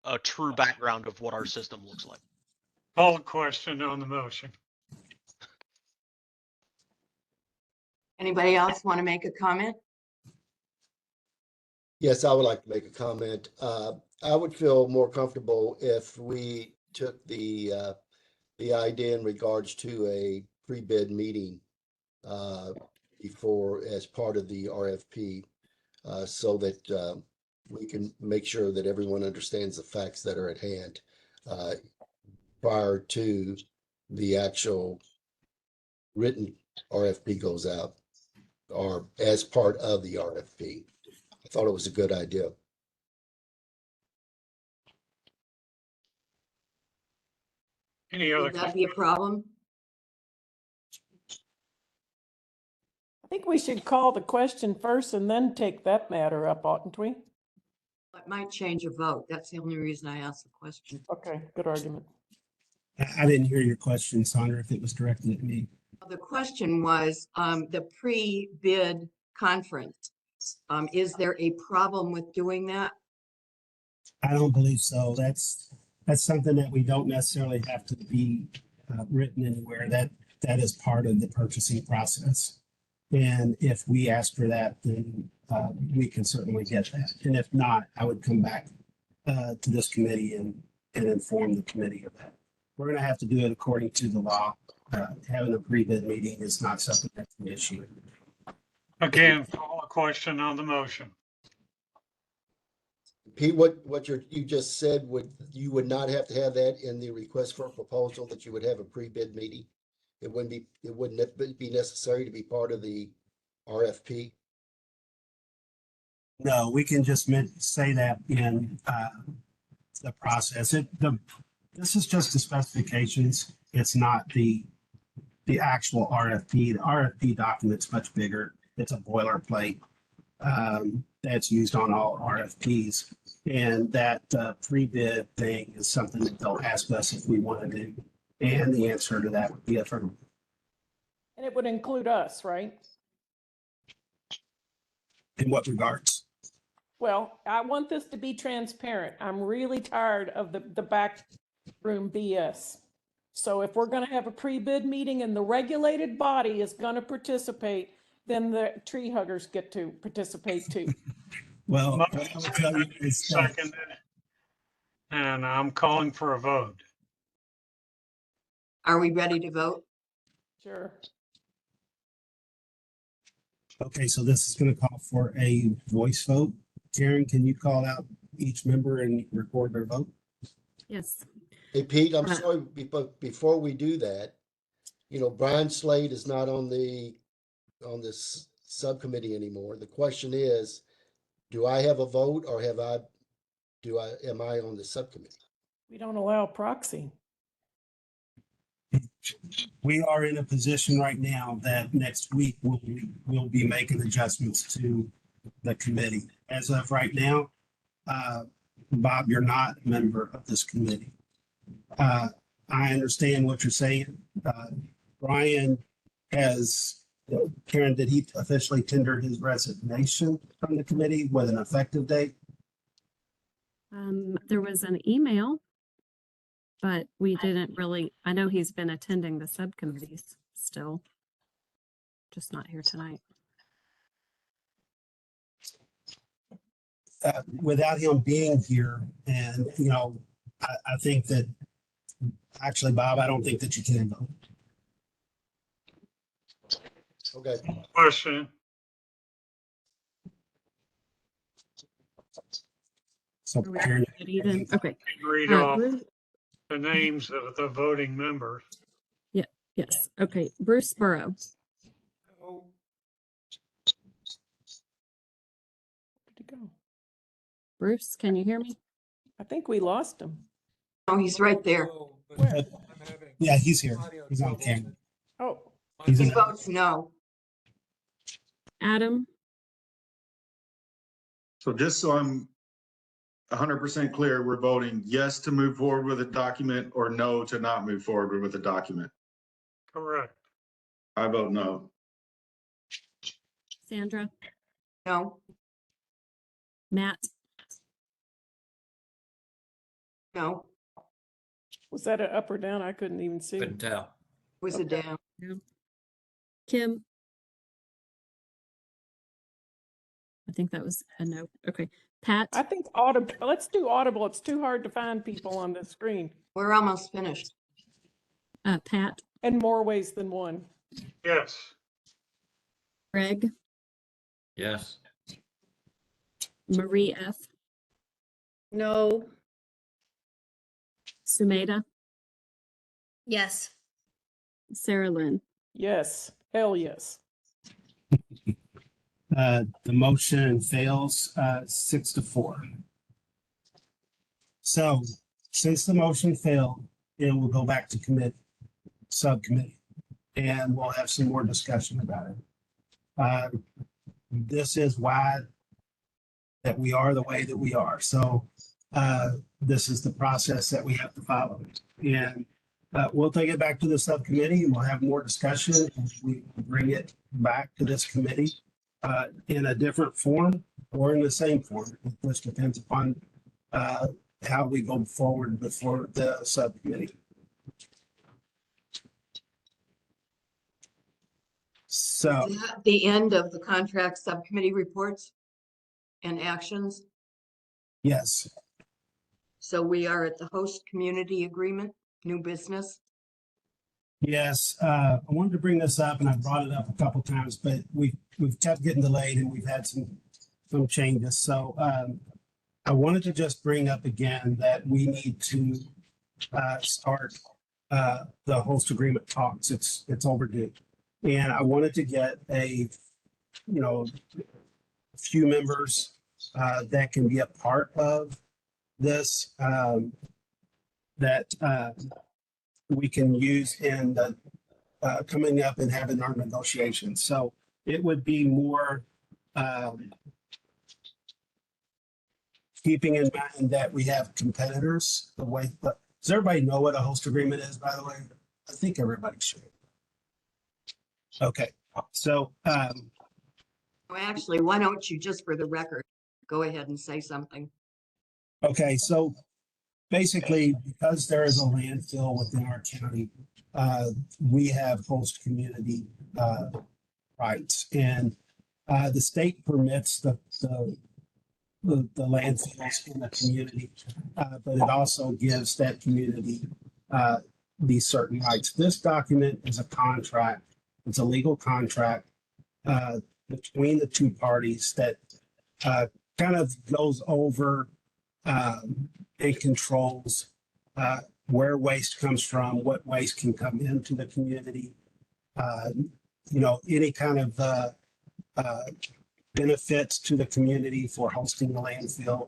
a true background of what our system looks like. Call a question on the motion. Anybody else want to make a comment? Yes, I would like to make a comment. I would feel more comfortable if we took the idea in regards to a pre-bid meeting before as part of the RFP, so that we can make sure that everyone understands the facts that are at hand prior to the actual written RFP goes out, or as part of the RFP. I thought it was a good idea. Any other? Would that be a problem? I think we should call the question first and then take that matter up, oughtn't we? It might change your vote. That's the only reason I asked the question. Okay, good argument. I didn't hear your question, Sandra, if it was directed at me. The question was the pre-bid conference. Is there a problem with doing that? I don't believe so. That's something that we don't necessarily have to be written anywhere. That is part of the purchasing process. And if we ask for that, then we can certainly get that. And if not, I would come back to this committee and inform the committee of that. We're going to have to do it according to the law. Having a pre-bid meeting is not something that's an issue. Again, call a question on the motion. Pete, what you just said, you would not have to have that in the request for a proposal, that you would have a pre-bid meeting? It wouldn't be necessary to be part of the RFP? No, we can just say that in the process. This is just the specifications. It's not the actual RFP. The RFP document's much bigger. It's a boilerplate that's used on all RFPs. And that pre-bid thing is something that they'll ask us if we want to do. And the answer to that would be affirmative. And it would include us, right? In what regards? Well, I want this to be transparent. I'm really tired of the backroom BS. So if we're going to have a pre-bid meeting and the regulated body is going to participate, then the tree huggers get to participate too. Well, Seconded, and I'm calling for a vote. Are we ready to vote? Sure. Okay, so this is going to call for a voice vote. Karen, can you call out each member and record their vote? Yes. Hey, Pete, I'm sorry, but before we do that, Brian Slade is not on this subcommittee anymore. The question is, do I have a vote, or am I on the subcommittee? We don't allow proxy. We are in a position right now that next week we'll be making adjustments to the committee. As of right now, Bob, you're not a member of this committee. I understand what you're saying. Brian Karen, did he officially tender his resignation from the committee with an effective date? There was an email, but we didn't really, I know he's been attending the subcommittees still, just not here tonight. Without him being here, and I think that actually, Bob, I don't think that you can vote. Okay. Question. So Are we Karen, ready then? Okay. Read off the names of the voting members. Yeah. Yes. Okay. Bruce Burrow. Where'd he go? Bruce, can you hear me? I think we lost him. Oh, he's right there. yeah, he's here. He's on camera. Oh, He's He in, votes no. Adam. So just so I'm 100% clear, we're voting yes to move forward with a document or no to not move forward with a document. Correct. I vote no. Sandra. No. Matt. No. was that an up or down? I couldn't even see. Couldn't tell. Was it down? No. Kim. I think that was a no. Okay. Pat. I think audible. Let's do audible. It's too hard to find people on the screen. We're almost finished. Pat. In more ways than one. Yes. Greg. Yes. Marie F. No. Sumeda. Yes. Sarah Lynn. Yes. Hell yes. the motion fails 6-4. So since the motion failed, it will go back to subcommittee, and we'll have some more discussion about it. This is why that we are the way that we are. So this is the process that we have to follow. And we'll take it back to the subcommittee and we'll have more discussion. And we bring it back to this committee. in a different form or in the same form. It just depends upon how we go forward before the subcommittee. So, Is that the end of the contract subcommittee reports and actions? yes. So we are at the host community agreement, new business. Yes, I wanted to bring this up, and I brought it up a couple times, but we've kept getting delayed, and we've had some changes. So I wanted to just bring up again that we need to start the host agreement talks. It's overdue, and I wanted to get a few members that can be a part of this that we can use in the coming up and having our negotiations. So it would be more keeping in mind that we have competitors. Does everybody know what a host agreement is, by the way? I think everybody should. Okay, so Well, actually, why don't you, just for the record, go ahead and say something? okay, so basically, because there is a landfill within our county, we have host community rights, and the state permits the landfills in the community, but it also gives that community these certain rights. This document is a contract. It's a legal contract between the two parties that kind of goes over and controls where waste comes from, what waste can come into the community, any kind of benefits to the community for hosting the landfill,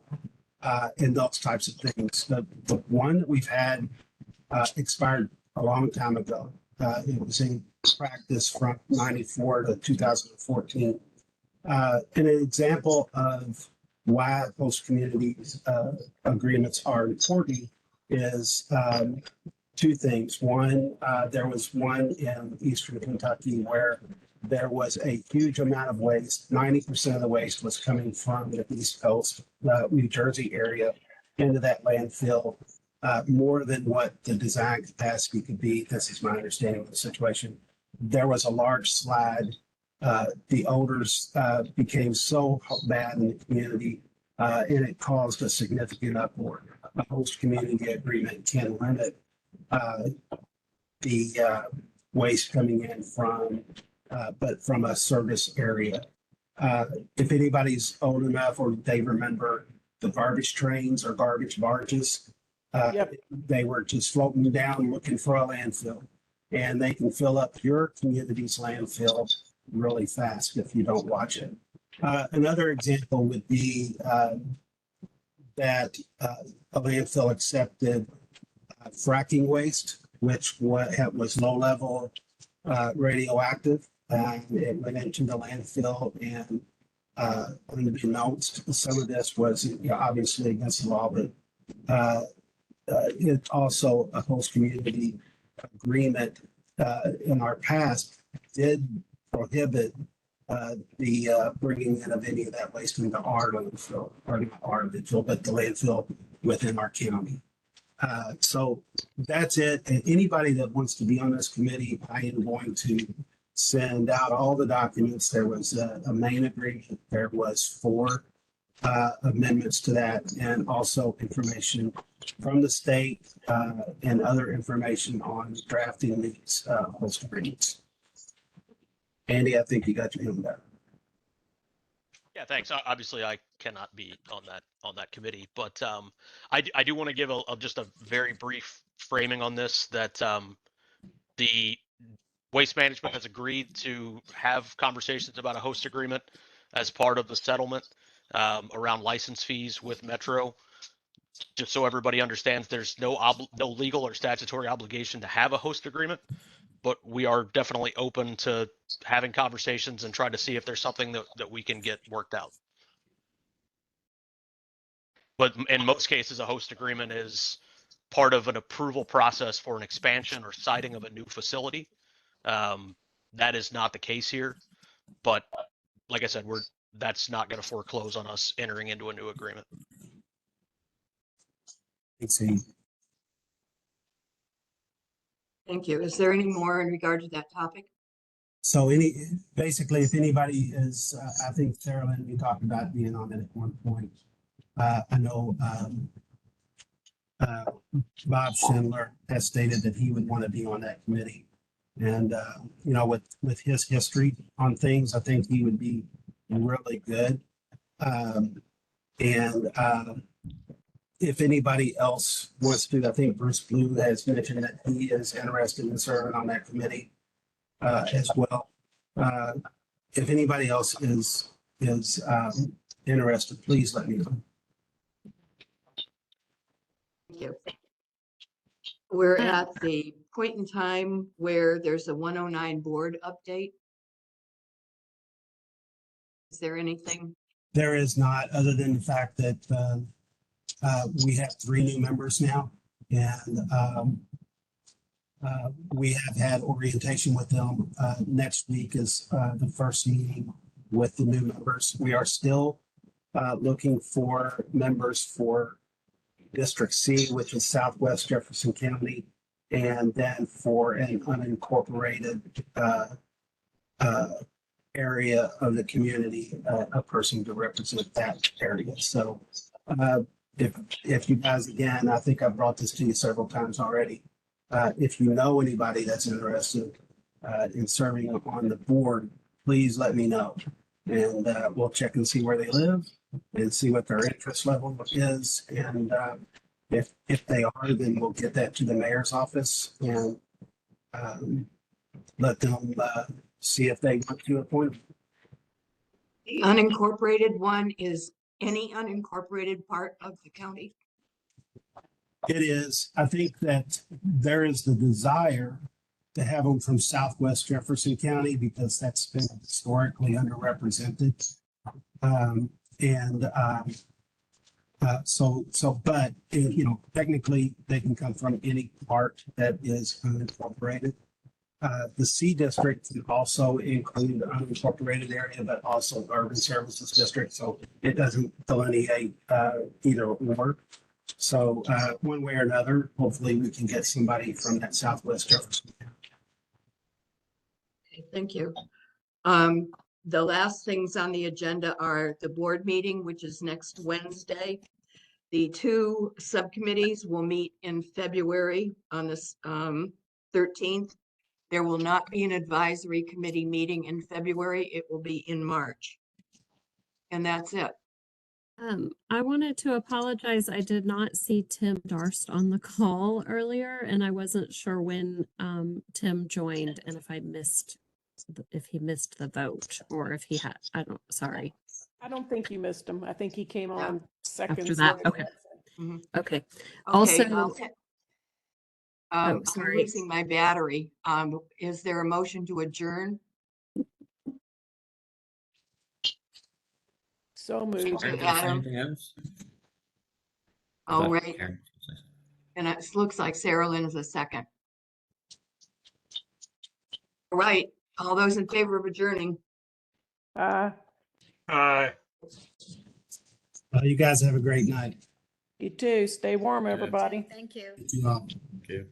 and those types of things. The one that we've had expired a long time ago. It was in practice from 94 to 2014. And an example of why host communities agreements are important is two things. One, there was one in Eastern Kentucky where there was a huge amount of waste. 90% of the waste was coming from the East Coast, New Jersey area into that landfill, more than what the design capacity could be. This is my understanding of the situation. There was a large slide. The odors became so bad in the community, and it caused a significant uproar. A host community agreement can limit the waste coming in but from a service area. If anybody's old enough or they remember the garbage trains or garbage barges, they were just floating down looking for a landfill, and they can fill up your community's landfill really fast if you don't watch it. Another example would be that a landfill accepted fracking waste, which was low level radioactive. It went into the landfill, and unbeknownst, some of this was obviously against the law, but it's also a host community agreement in our past did prohibit the bringing in of any of that waste into our landfill, or not our landfill, but the landfill within our county. So that's it. And anybody that wants to be on this committee, I am going to send out all the documents. There was a main agreement. There was 4 amendments to that, and also information from the state and other information on drafting these host agreements. Andy, I think you got your hand up. Yeah, thanks. Obviously, I cannot be on that committee, but I do want to give just a very brief framing on this. That the Waste Management has agreed to have conversations about a host agreement as part of the settlement around license fees with Metro. Just so everybody understands, there's no legal or statutory obligation to have a host agreement, but we are definitely open to having conversations and trying to see if there's something that we can get worked out. But in most cases, a host agreement is part of an approval process for an expansion or siting of a new facility. That is not the case here, but like I said, that's not going to foreclose on us entering into a new agreement. Thanks, Steve. Thank you. Is there any more in regard to that topic? So basically, if anybody is, I think Sarah Lynn, you talked about being on it at one point. I know Bob Schindler has stated that he would want to be on that committee. And, you know, with his history on things, I think he would be really good. If anybody else wants to, I think Bruce Blue has mentioned that he is interested in serving on that committee as well. If anybody else is interested, please let me know. Thank you. We're at the point in time where there's a 109 board update. Is there anything? There is not, other than the fact that we have 3 new members now, and we have had orientation with them. Next week is the first meeting with the new members. We are still looking for members for District C, which is Southwest Jefferson County, and then for an unincorporated area of the community, a person to represent that area. So if you guys, again, I think I've brought this to you several times already. If you know anybody that's interested in serving on the board, please let me know. And we'll check and see where they live and see what their interest level is. And if they are, then we'll get that to the mayor's office and let them see if they want to appoint them. The unincorporated one is any unincorporated part of the county? It is. I think that there is the desire to have them from Southwest Jefferson County because that's been historically underrepresented. But you know, technically they can come from any part that is unincorporated. The C district can also include unincorporated area, but also urban services district. So it doesn't delineate either or. So one way or another, hopefully we can get somebody from that Southwest Jefferson. Okay, thank you. The last things on the agenda are the board meeting, which is next Wednesday. The 2 subcommittees will meet in February on this 13th. There will not be an advisory committee meeting in February. It will be in March. And that's it. I wanted to apologize. I did not see Tim Darst on the call earlier, and I wasn't sure when Tim joined and if if he missed the vote or if he had. Sorry. I don't think you missed him. I think he came on second. After that, okay. Mhm. Okay. Okay, Also, I'm sorry. losing my battery. Is there a motion to adjourn? So moved. Okay, Anything Adam. else? All right. Karen. And it looks like Sarah Lynn is a second. All right, all those in favor of adjourning? You guys have a great night. You too. Stay warm, everybody. Thank you. You all. Thank you.